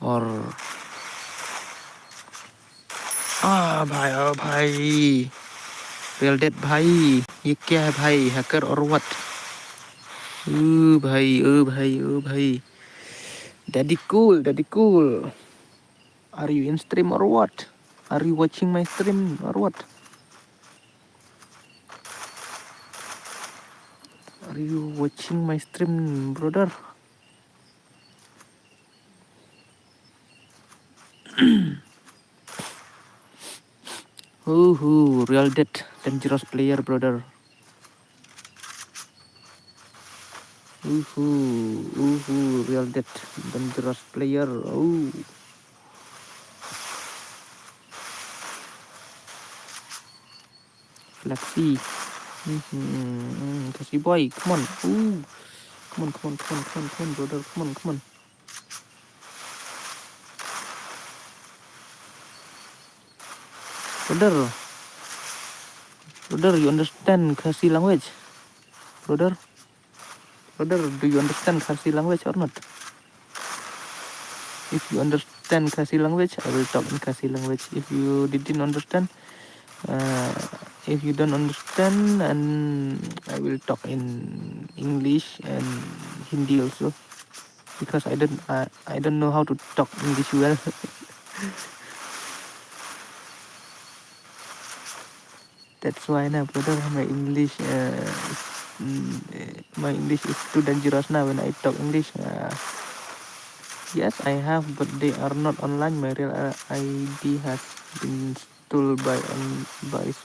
Or भाई Real Dead भाई, ये क्या है भाई, hacker or what? भाई Daddy cool. Are you in stream or what? Are you watching my stream or what? Are you watching my stream, brother? Real Dead, dangerous player, brother. Real Dead, dangerous player. Flexi. Kasih boy, come on. Come on, brother. Come on. Brother, you understand Khasi language? Brother, do you understand Khasi language or not? If you understand Khasi language, I will talk in Khasi language. If you didn't understand, if you don't understand, and I will talk in English and Hindi also, because I don't know how to talk English well. That's why now, brother, my English is too dangerous now when I talk English. Yes, I have, but they are not online. My real ID has been stolen by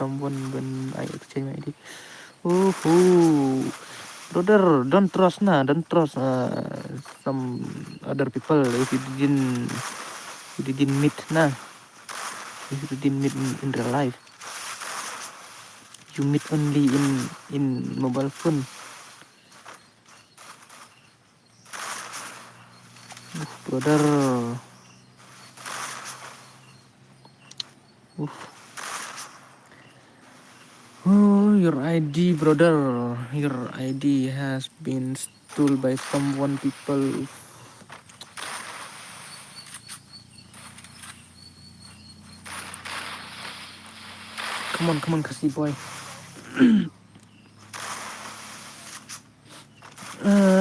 someone when I exchange my ID. Brother, don't trust some other people if you didn't meet if you didn't meet in real life. you meet only in mobile phone. Brother. Oh, your ID, brother. Your ID has been stolen by someone people. Come on, Kasi boy.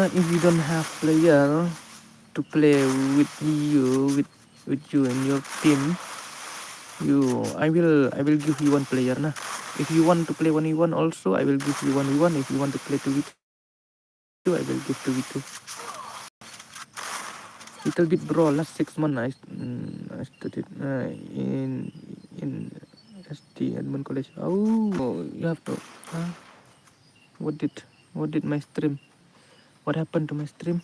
If you don't have player to play with you and your team, I will give you one player nah. If you want to play 1v1 also, I will give you 1v1. If you want to play 2v2, I will give 2v2. Little bit bro, last 6 months I studied in SD Edmond College. Oh, you have to. What did my stream? What happened to my stream?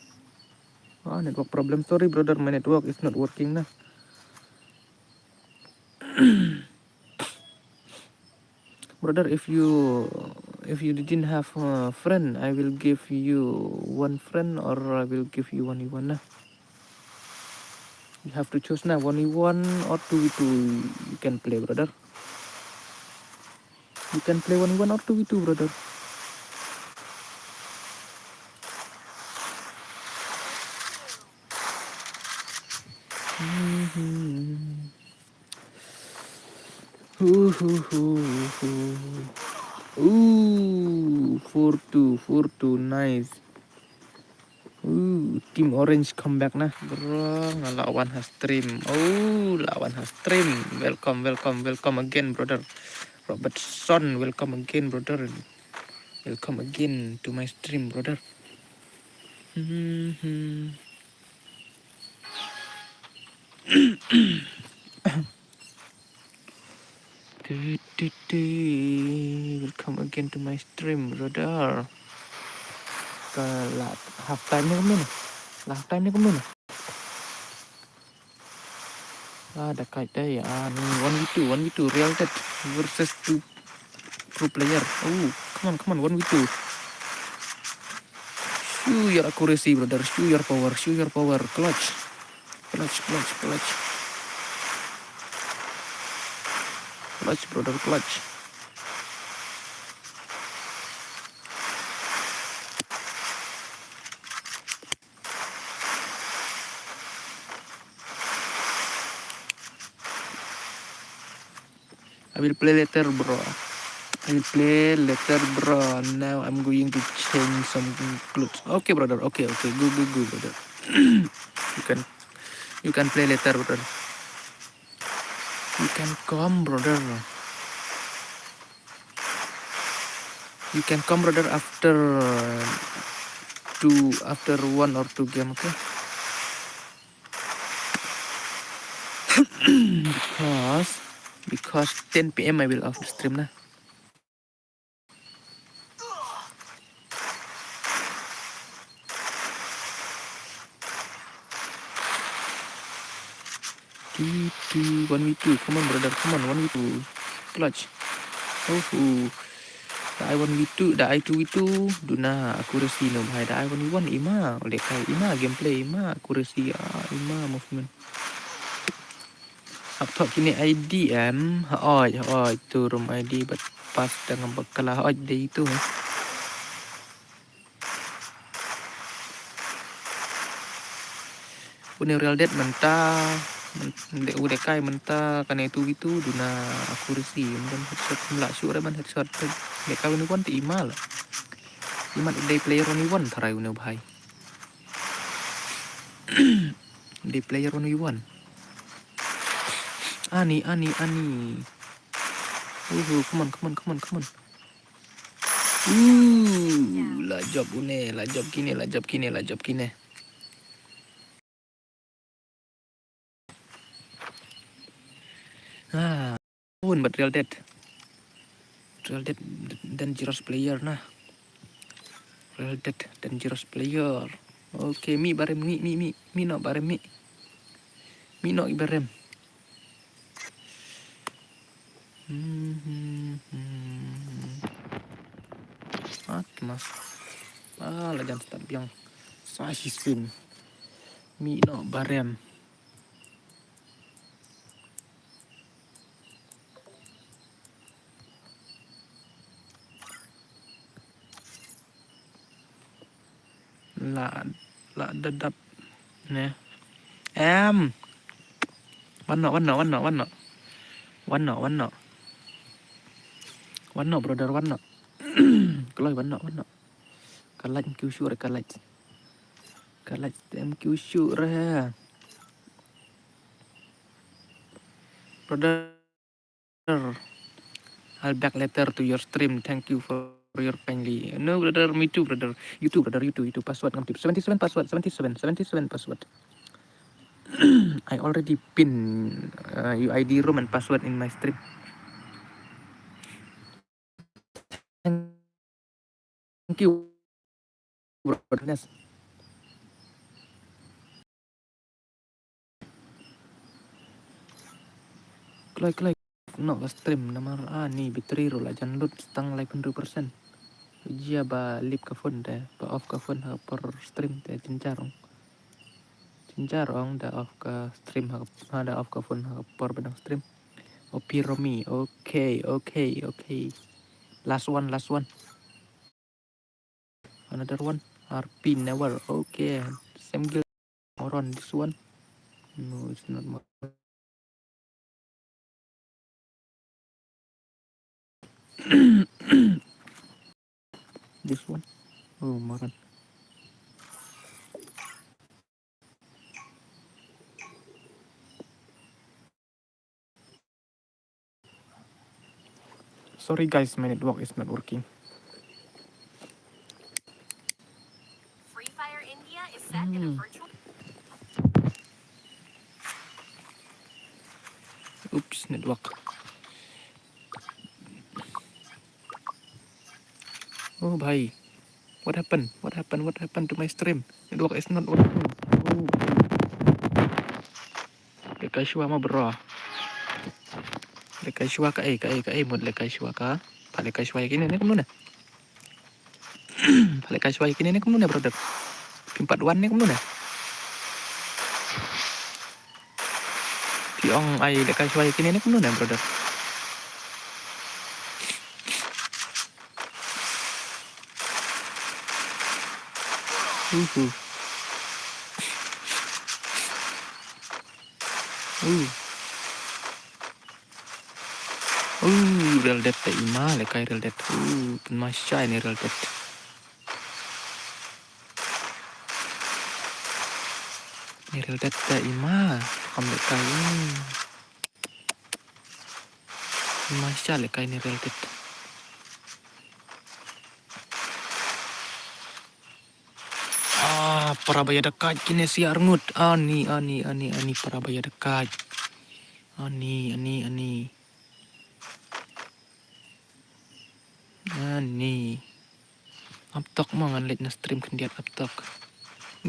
Network problem. Sorry, brother, my network is not working now. Brother, if you didn't have a friend, I will give you one friend, or I will give you 1v1 now. You have to choose now, 1v1 or 2v2. You can play, brother. You can play 1v1 or 2v2, brother. Ooh, 4-2, nice. Team Orange comeback nah, bro. Lawan has stream. Lawan has stream. Welcome again, brother. Robertson, welcome again, brother. Welcome again to my stream, brother. Welcome again to my stream, brother. Half time ni kemana? Half time ni kemana? Ada kait dah ya. Ni 1v2 Real Dead versus 2 pro player. Come on, 1v2. Show your accuracy, brother. Show your power. Clutch. Clutch, brother, clutch. I will play later, bro. Now I'm going to change some clothes. Okay, brother. Okay. Go, brother. You can play later, brother. You can come, brother. After after 1 or 2 game, okay? because 10 PM I will off the stream nah. Two 1v2, come on, brother, 1v2, clutch. Da I 1v2, da I 2v2, duna accuracy no bhai, da I 1v1 ima, oleh kai ima gameplay, ima accuracy, ima movement. Up top kini IDM, itu room ID but pas dengan bakalah dia itu. Punya Real Dead mentah, udah kai mentah karena itu duna accuracy, mungkin headshot melak syur man headshot. Mereka ini pun imal. Iman day player only one tarai udah bhai. Day player only one. Ani. Come on. La job kine. But Real Dead dangerous player nah. Real Dead dangerous player. Okay, mi barem no barem mi. Mi no barem. mas. Lajan start biang. Sahisin. Mi no barem. La dedap. Nè. Em. One no. One no, brother, one no. Keloi one no. Kalaj kêu sure kalaj. Kalaj em kêu sure. Brother, I'll back later to your stream. Thank you for your kindly. No, brother, me too, brother. You too, brother, you too. Password ngantip. 77 password. 77 password. I already pin UID room and password in my stream. Thank you, brother. Yes. Keloi. No, stream nomor ni bitri roll ajan load stang live 100%. Jia ba lip ka phone deh, ba off ka phone per stream deh cincarong da off ka stream da off ka phone per bedang stream. Opi Romi, okay. Last one. Another one. RP never. Okay. Same guild. More on this one. No, it's not more. This one. Oh, Moran. Sorry guys, my network is not working. Free Fire India is set in a virtual. Oops, network. Oh, bhai. What happened? What happened to my stream? Network is not working. Oh, lekai shua ma bro. Lekai shua ka mod lekai shua ka. Pa lekai shua kini ne kamu na. Pa lekai shua kini ne kamu na brother. Pimpat wan ne kamu na. Piong ai lekai shua kini ne kamu na brother. Real dead ta ima lekai real dead. Penmasya ini real dead. Ini real dead ta ima. Kam lekai. Penmasya lekai ini real dead. Parabaya dekat kini si Arngut. Ani parabaya dekat. Ani. Uptok mangan late na stream kendiat uptok.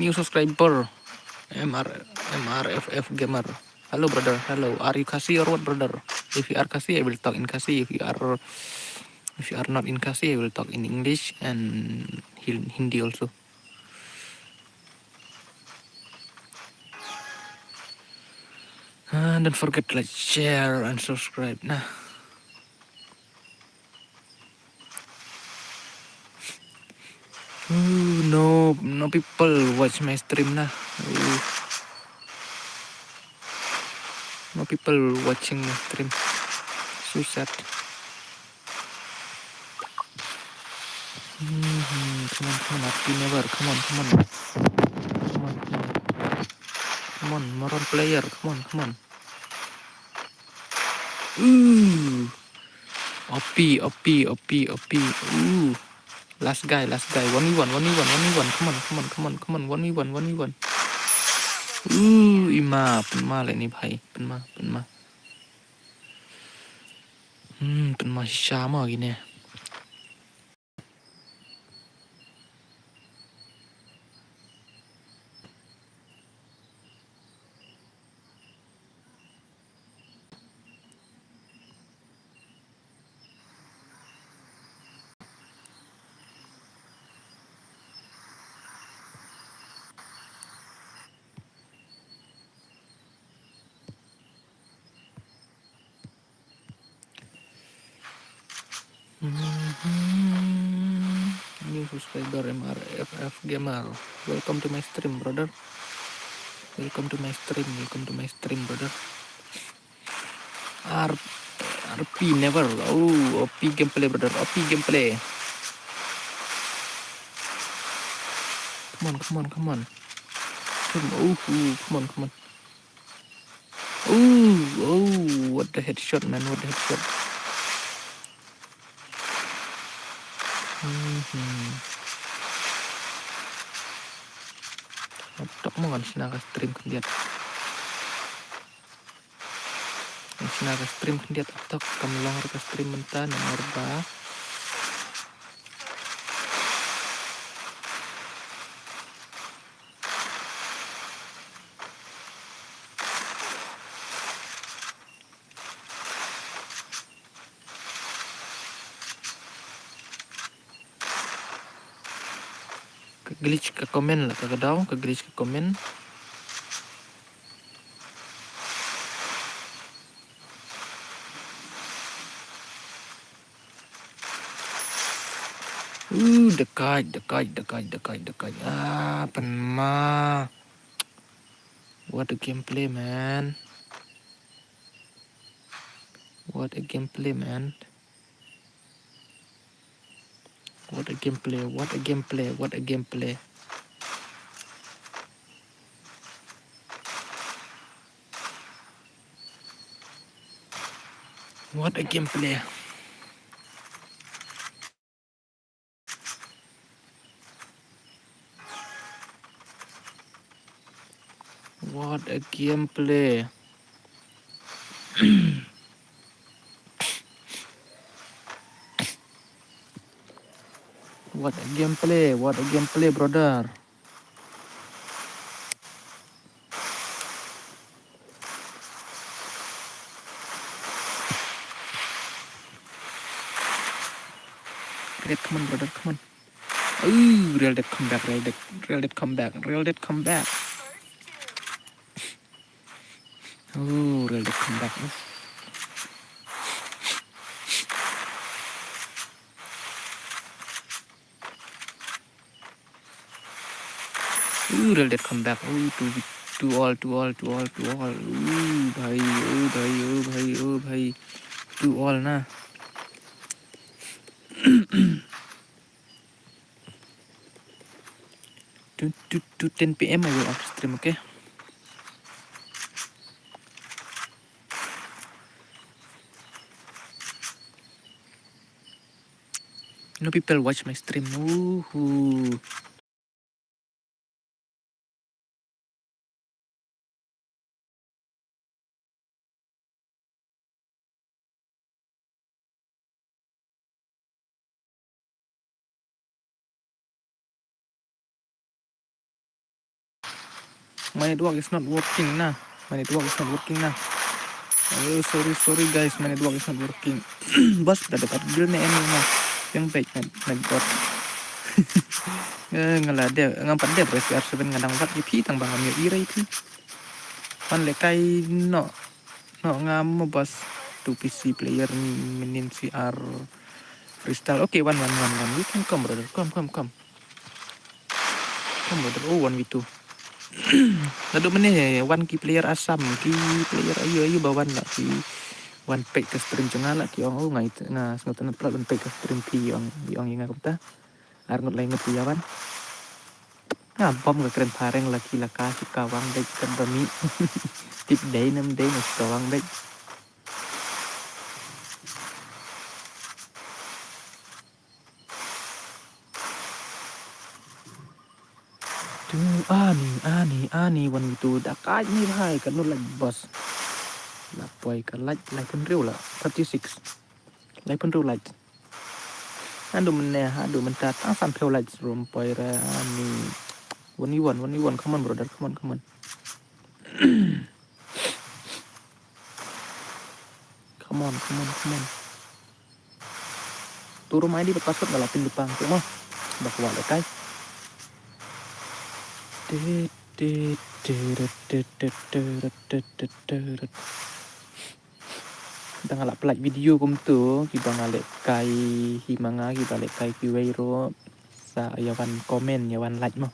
New subscriber. MRFF gamer. Hello brother. Hello. Are you Kasi or what brother? If you are Kasi, I will talk in Kasi. If you are not in Kasi, I will talk in English and Hindi also. Don't forget to like, share, and subscribe. Nah. No people watch my stream nah. No people watching my stream. So sad. Come on, happy never. Come on, moron player. Come on. OP. Last guy. 1v1. Come on. 1v1. Ima, penma lah ni bhai. Penma. Penma sama gini. New subscriber MRFF Gamer. Welcome to my stream, brother. Welcome to my stream, brother. RP never. Oh, OP gameplay, brother. OP gameplay. Come on. Come on. Oh, what the headshot, man. What the headshot. Tak mo kan sinaka-stream kan dia. Sinaka-stream kan dia tak kamlang ka stream menta nomor ba. Glitch ke komen lah kagadaw, glitch ke komen. Dekat. Ah, penma. What a gameplay, man. What a gameplay. What a gameplay. What a gameplay, brother. Red, come on, brother, come on. Ooh, real dead comeback. Ooh, real dead comeback. Ooh, real dead comeback. Ooh, to all. Ooh, bhai. To all na. to 10 PM I will off stream, okay? No people watch my stream. Ooh. My network is not working nah. Oh, sorry guys, my network is not working. Bos udah dekat dulu nih ini mah. Yang baik network. Ngelade ngampat dia press R7 ngadang 4 IP tang bang ambil ira itu. Pan lekai no ngam bos 2 PC player minin CR freestyle. Okay, one. We can come brother. Come. Come brother. Oh, 1v2. Nado meneh one key player asam, key player ayo bawan lah ki one pack ke stream cengala ki ong ngai na snotan plat one pack ke stream ki ong ingat kumta arngot lain ngerti yawan bom ke keren pareng laki laka si kawang dek kan bami tip day nam day mas kawang dek tu ani one itu dak kaj ni bhai kan like bos lapoi kan like pun real lah 36 like pun real like aduh mentat sampai like rompoi ra ani 1v1 come on brother come on come on turun main di password ngalapin depan tuh mah bakwa lekai kita ngalak pelak video kum tu kita ngalek kai himanga kita lek kai kiweiro sa yawan komen yawan like mo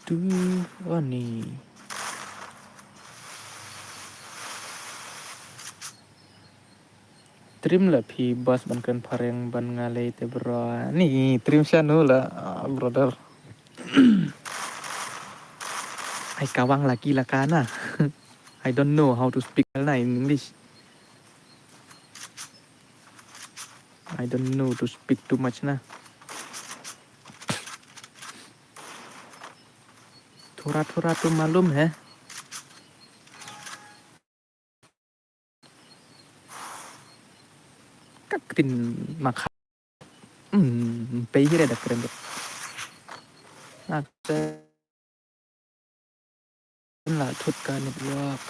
tu oh ni trim lah pi bos ban kan pareng ban ngale te bro ni trim channel lah brother ai kawang lagi lah kana I don't know how to speak in English. I don't know to speak too much na. थोड़ा तो मालूम है. Kakrin makan. Pay ada keren deh. Ada lah thutkan network.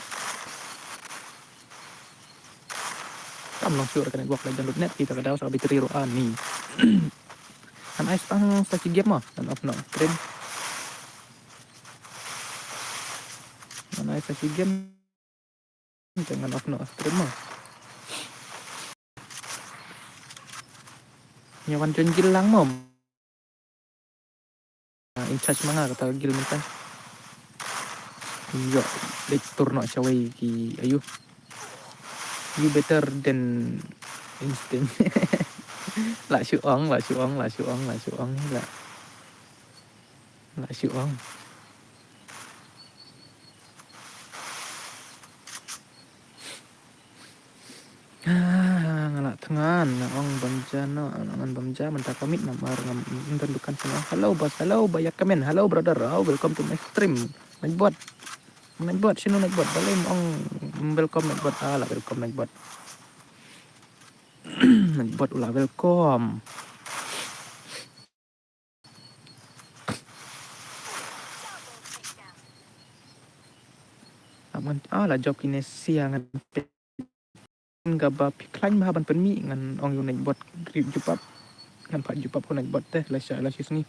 Kamu langsung kan network dan net kita kadang sampai teriru ani. Kan ais pang saki game mah, dan off no keren. Kan ais saki game jangan off no keren mah. Nyawan jonjil lang mom. In charge mga kata gil minta. Yo, lektor no cawai ki ayu. You better than instant. Lại chịu ong. Lại chịu ong. Ngalak tengan ong banjana angan bamja mentah komit namar mententukan semua. Hello bos, hello banyak komen. Hello brother, welcome to my stream. Naik buat sino naik buat balik ong welcome naik buat lah welcome naik buat. Naik buat ulah welcome. Aman lah job Indonesia ngan gaba piklain mahaban penmi ngan ong yu naik buat grip jupap ngan pak jupap ko naik buat teh lah sini.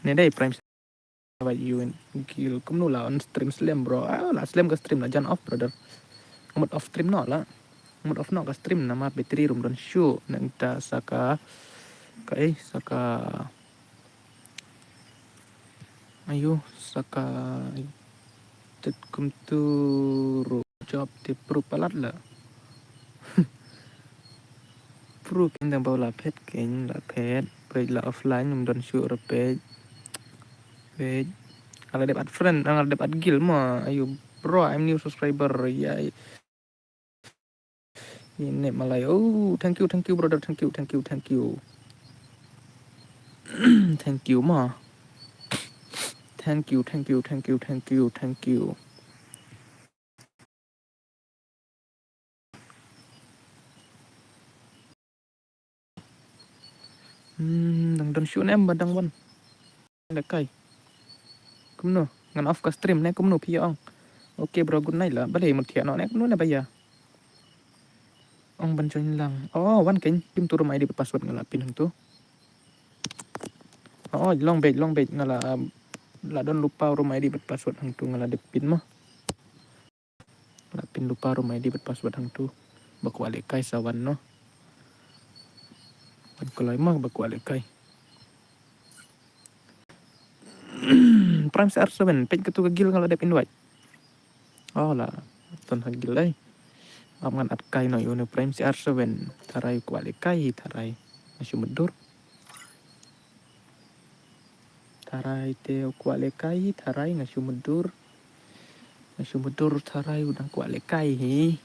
Ni dai prime about you and gil kum nu la on stream slam bro lah slam ke stream lah jangan off brother mode off stream no lah mode off no ke stream nama battery room don show nang ta saka ayo saka tet kum tu job te pro palat lah pro ken dang bawa pet ken la pet page la offline num don show page kalau dapat friend, kalau dapat guild mah, ayo bro, I'm new subscriber, ya. Ini Malay, oh, thank you brother, thank you, thank you mah, thank you. Dang shoot em badang wan, lekai. Kumno ngan off ka stream ne kumno piong. Okay bro, good night lah. Balai mo tiano ne kumno na baya. Ong ban join lang. Oh, wan ken tim turu mai di password ngala pin tu. Oh, long bait ngala la don lupa rumah di password hang tu ngala de pin mah. La pin lupa rumah di password hang tu. Baku ale kai sawan no. Ban kolai mah baku ale kai. Prime CR7 page ketu gil ngala dep invite. Oh lah, ton hagil ai. Aman at kai no yun Prime CR7 taray kuali kai taray masumudur. Taray te kuali kai taray masumudur. Masumudur taray udang kuali kai hi.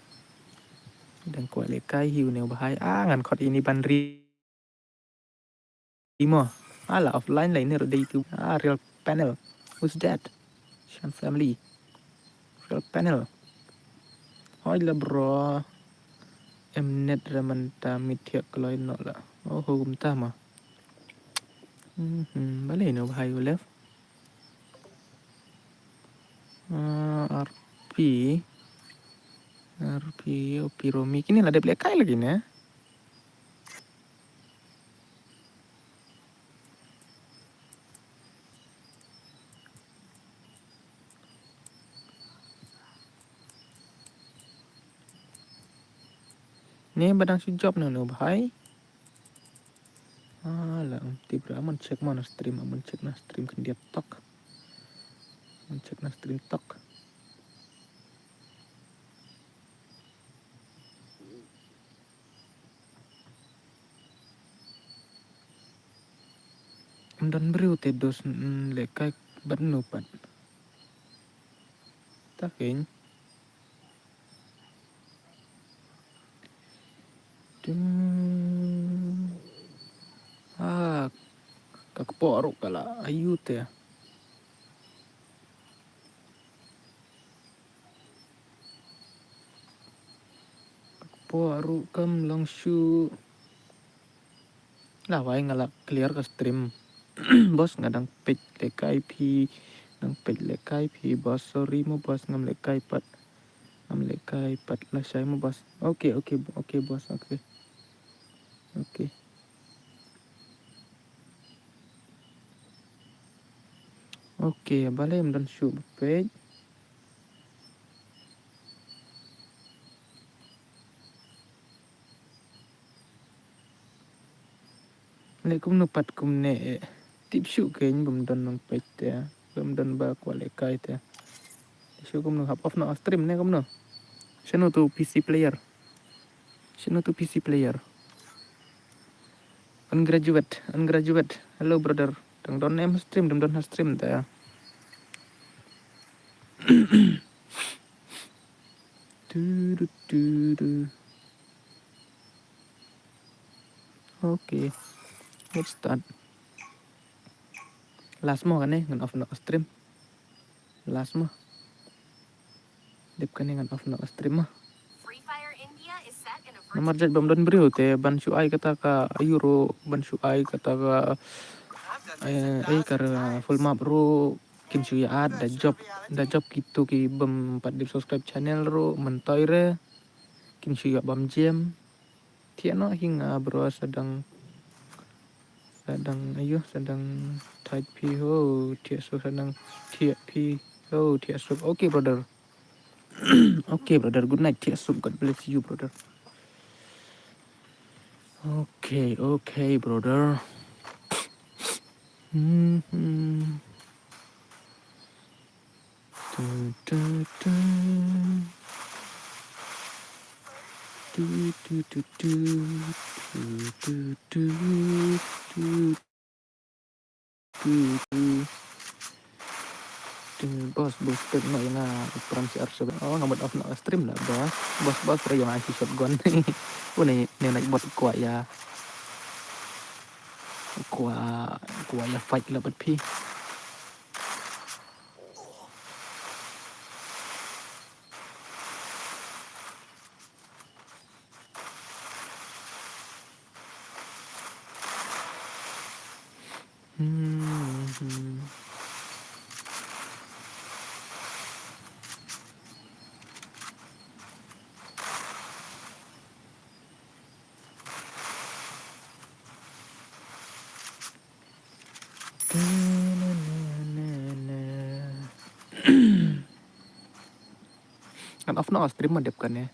Udang kuali kai hi uneu bahai ngan kot ini bandri. Imo. Ala offline lain ni rodai itu. Real panel. Who's that? Shan family. Real panel. Hoi lah bro. Mnet raman ta mithya kloin no lah. Oh hugum ta mah. Balik no bahaya left. RP OP Romi kini lah ada beli kai lagi nih. Ni badang si job no bahai. Lah tiba aman cek mana stream, aman cek na stream kan dia tok. Aman cek na stream tok. Dan beri te dos lekai bat nupat. Takin. Kakporok kala ayu te. Kakporok kam langsung. Lah wai ngalak clear ke stream. Bos ngadang page lekai pi nang page lekai pi bos sorry mo bos ngam lekai pat lah saya mo bos. Oke bos oke. Oke, balai dan shoot page. Lekum nupat kum ne tip shoot kain bum don nang page te. Bum don ba kwa lekai te. Shoot kum nu hap off no stream ne kum no. Sino tu PC player. Ungraduate. Hello brother. Dang don name stream, dang don stream te. Okay, let's start. Last mo kan ngan off no stream. Last mo. Dip kan ngan off no stream mah. Free Fire India is set in a Nomor jet bom don beriu te ban shu ai kata ka euro ban shu ai kata ka kar full map ro kin shu ya ada job gitu ki bem 4 di subscribe channel ro mentoy re kin shu ya bam jam tiano hinga bro sedang type p ho tia so sedang tia p ho tia so okay brother. Okay brother, good night tia so, God bless you brother. Okay brother. Bos no yang peran si Arso. Oh ngambat off no stream lah bos pero yang ngasih shotgun. Nih naik bot kuat ya fight lah bet pi. Kan off no stream mah dep kan ya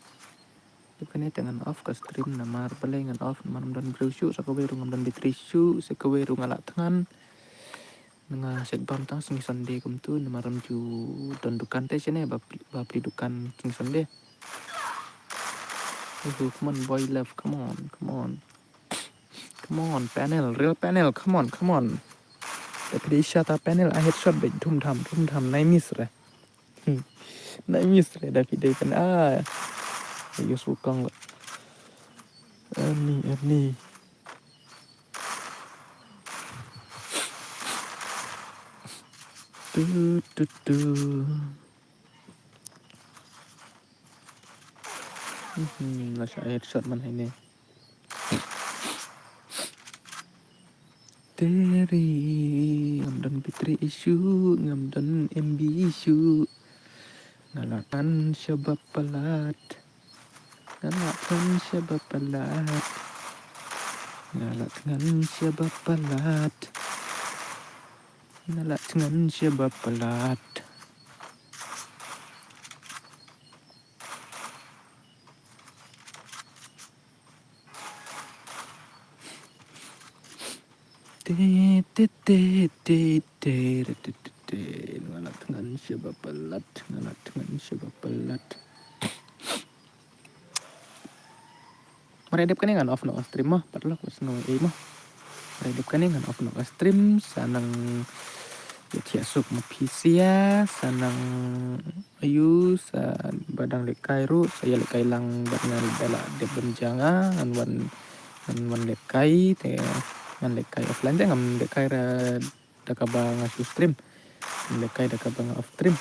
dengan off ke stream nama pelai ngan off manam dan berusu sakaweru ngam dan bitrisu sakaweru ngalak tangan nga set bam tang sing sonde kum tu nama ramju don dukan te sene bapli dukan sing sonde. Come on boy love, come on panel, real panel, come on. Tapi shot panel I headshot bet dhum dham nai miss re. Tapi dia kan ayo sukang lah. Ani. Lah saya headshot mana ini. Teri ngamdan pitri isu ngamdan MB isu ngalakan syabab pelat ngalakan syabab pelat ngalakan syabab pelat ngalakan syabab pelat. Ngalat dengan syabab pelat ngalat dengan syabab pelat. Meredep kan dengan off no stream mah padahal aku seneng mah meredep kan dengan off no stream sanang ya sup mapisia sanang ayu san badang lekai ru saya lekai lang dengan bela de benjanga an wan lekai te ngan lekai offline te ngam lekai ra dakabang asu stream lekai dakabang off stream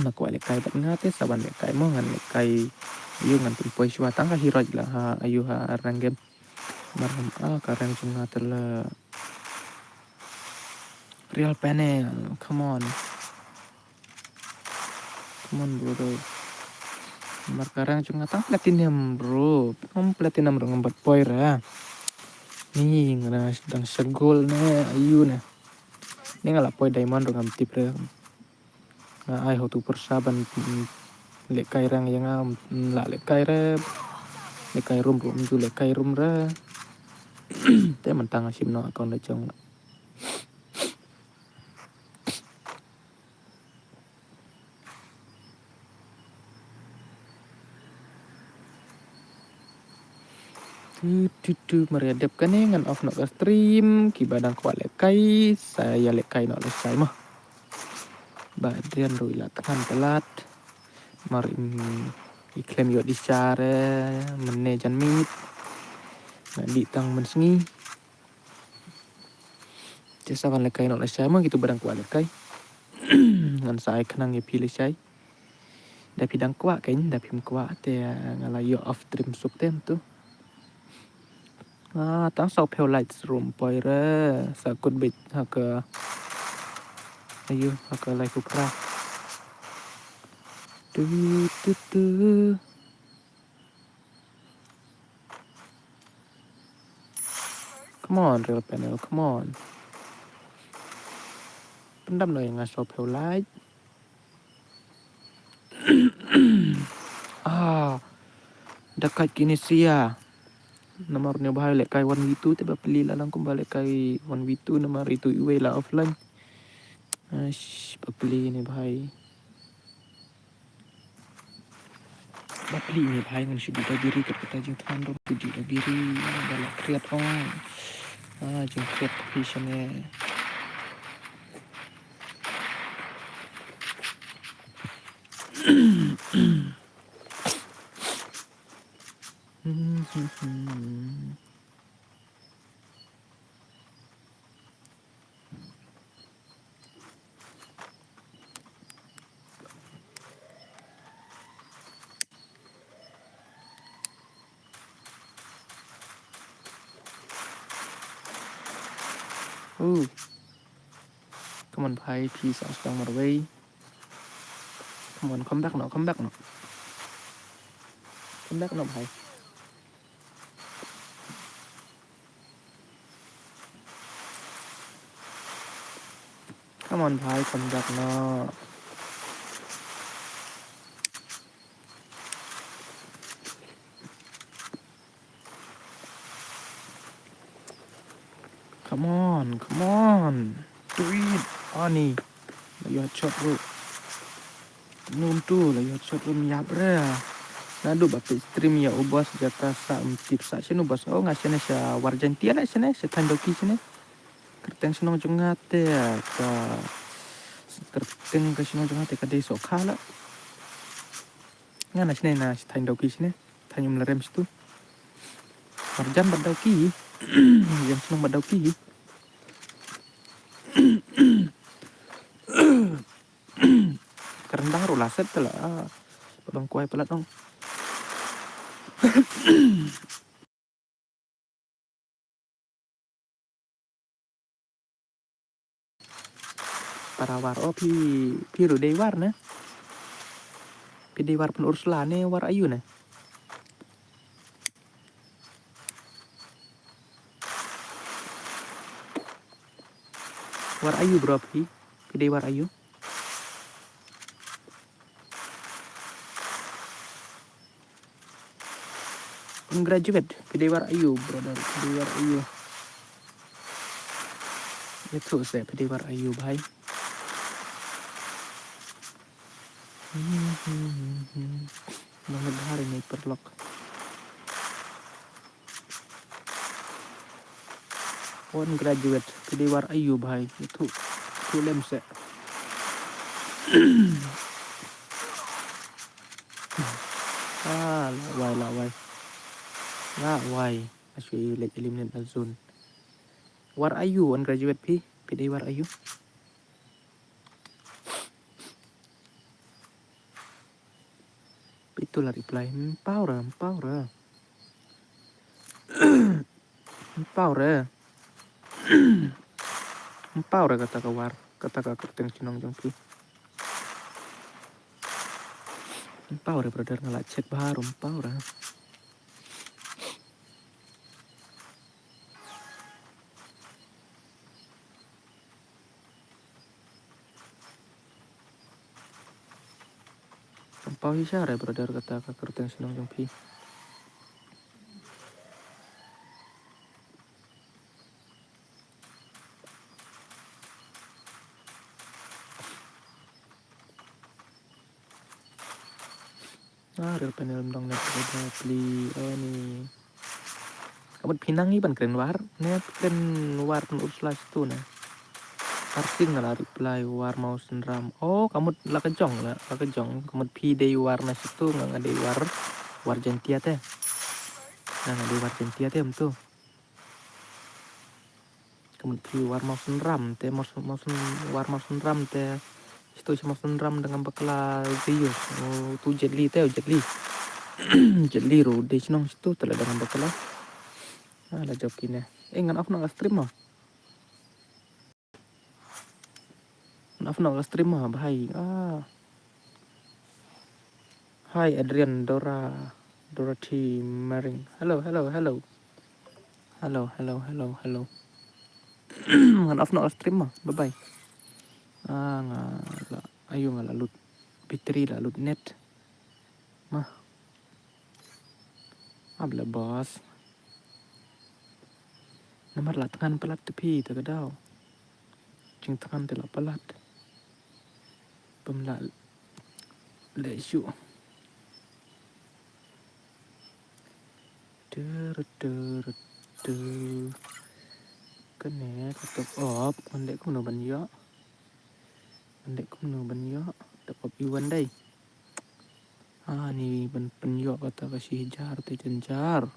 nakwa lekai bat ngate saban lekai mo ngan lekai ayu ngan tumpoi swatang ka hiroj lah ha ayu ha ranggem marhum karang sunga tela real panel come on bro mar karang sunga tang platinum bro platinum ro ngambat poira nih ngana sedang segol ne ayu ne ini ngalap poi diamond ro ngam tip re na ai ho tu persaban lekai rang yang la lekai re lekai rum tu lekai rum ra te mentang asim no akon de chong tu meredep kan ngan off no stream ki badang kwa lekai saya lekai no lesai mah badian ruilat kan telat marim iklem yo disare menejan mit di tang mensengi jasa kan lekai no lesai mah gitu badang kwa lekai ngan sai kenang ye pilih sai da pidang kwa kain da pim kwa te ngala yo off stream suk tem tu tang sau pheo lights room poi re sakut bit haka ayo haka lai kupra tu come on real panel come on pendam lo yang ngasau pheo light dekat Kinesia nomornya bahaya lek kai 1v2 tiba beli lah lang kembali kai 1v2 nomor itu iwe lah offline beli ni bahaya beli ni bahaya ngan si buta diri kita jeng tuan dong puji diri balak kreat on jeng kreat visionnya come on bhai peace out strong way come on come back no bhai come on bhai come back no come on do it ani la yo chot ru num tu la yo chot rum yap re nadu bape stream ya ubas jata sa tip sa sinu bas ngasene sa warjantia la sene sa tandoki sene kerteng senong jengate ka kerteng ka senong jengate ka deso khala ngana sene na tandoki sene tanyum lerem situ warjan badauki yang senong badauki kerendang ru laset lah bang kuai pelat dong para war. Oh pi ru dei war na. Pi dei war pun Ursula ne war ayu na. War ayu bro pi dei war ayu. Graduate pi dei war ayu brother, pi dei war ayu. Itu saya pi dei war ayu bhai. Menghadar ini perlok. One graduate pi dei war ayu bhai. Itu lem se. Lawai. Asyik let eliminate the zone. War ayu one graduate pi dei war ayu. Itulah reply. Power. Kata kawar. Kata kerteng cinong jong pi. Power brother ngalah cek baru power. Pau isyarat brother kata kerteng cinong jong pi. Real panel dong net ada beli ni. Kamu pinangi ban keren war, net keren war pun Ursula itu nah. Parking ngalah reply war mau senram. Oh kamu lah kejong. Kamu pi dei war na situ nggak ada war jentia teh. Nah ada war jentia teh tu. Kamu pi war mau senram teh war mau senram teh. Itu cuma senram dengan bekala Zeus. Oh tu jetli jetli ro dei cinong situ telah dengan bekala. Lah jokin ya. Ngan aku nak stream mah. Nak stream mah bahai. Hi Adrian Dorothy Maring. Hello. Ngan nak stream mah. Bye bye. Ngala ayo ngala lut pitri la lut net. Mah. Abla bos. Nomor lah tangan pelat tepi terkadau. Cing tangan telah pelat. Pemla lesu. Kene tetap op ondek kuno banyak. Tetap iwan dai. Ni penyo kata kasih jar teh jenjar.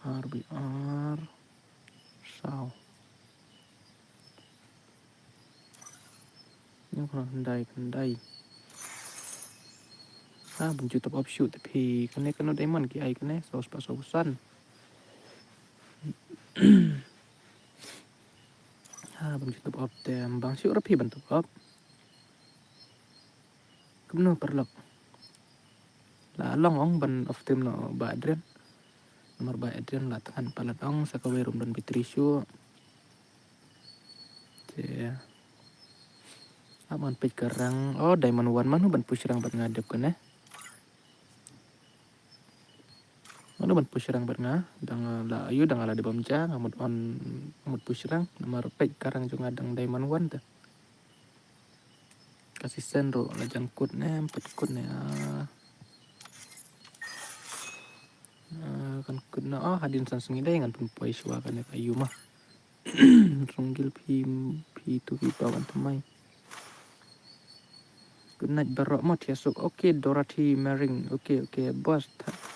RBR sao. Ini kalau kendai. Benci top offshoot tapi kena diamond ki ai kena 100%. Benci top up tem bang siu rapi bentuk up. Kemno perlok. La long ong ban of tim no ba Adrian. Nomor ba Adrian lah tangan palat ong sakawe rum dan Patricio. Aman pej kerang. Oh diamond one manu ban push rang bat ngadep kena. Mana ban push rang berna, dang la ayu dang ala di bamja ngamut push rang nomor pej karang jung adang diamond one ta. Kasih senro la jangkut ne empat kut ne kan kena hadin san sengi dai ngan pun poi suwa kan ayu mah. Runggil pi tu pi pawan temai. Good night barok mot yasuk. Okay Dorothy Maring. Okay boss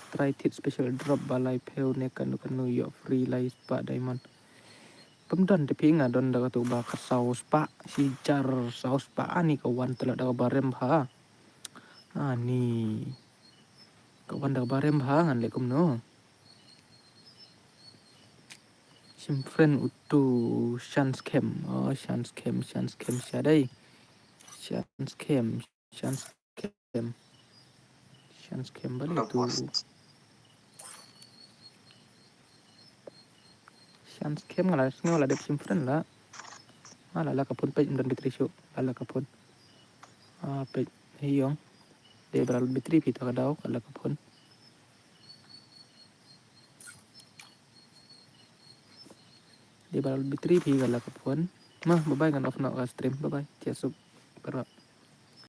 try tit special drop balai peu ne kanu yo free life pak diamond. Pemdon tapi ingat don dah tu bakar saus pak si jar saus pak ani kawan telah dah barem ha. Ni kawan dah barem ha ngan lekum no. Simfren utu chance cam. Oh, chance cam siya đây. Chance cam balik Udah tu. bos. Chance cam ngalah dep simfren lah. Lah kapun pej dan bitri show. Lah kapun. Pej hiyong. Dia beral bitri pita kadau lah kapun. Dia beral bitri pi lah kapun. Mah bye bye kan off nak stream. Bye bye. Ciasuk. Berat.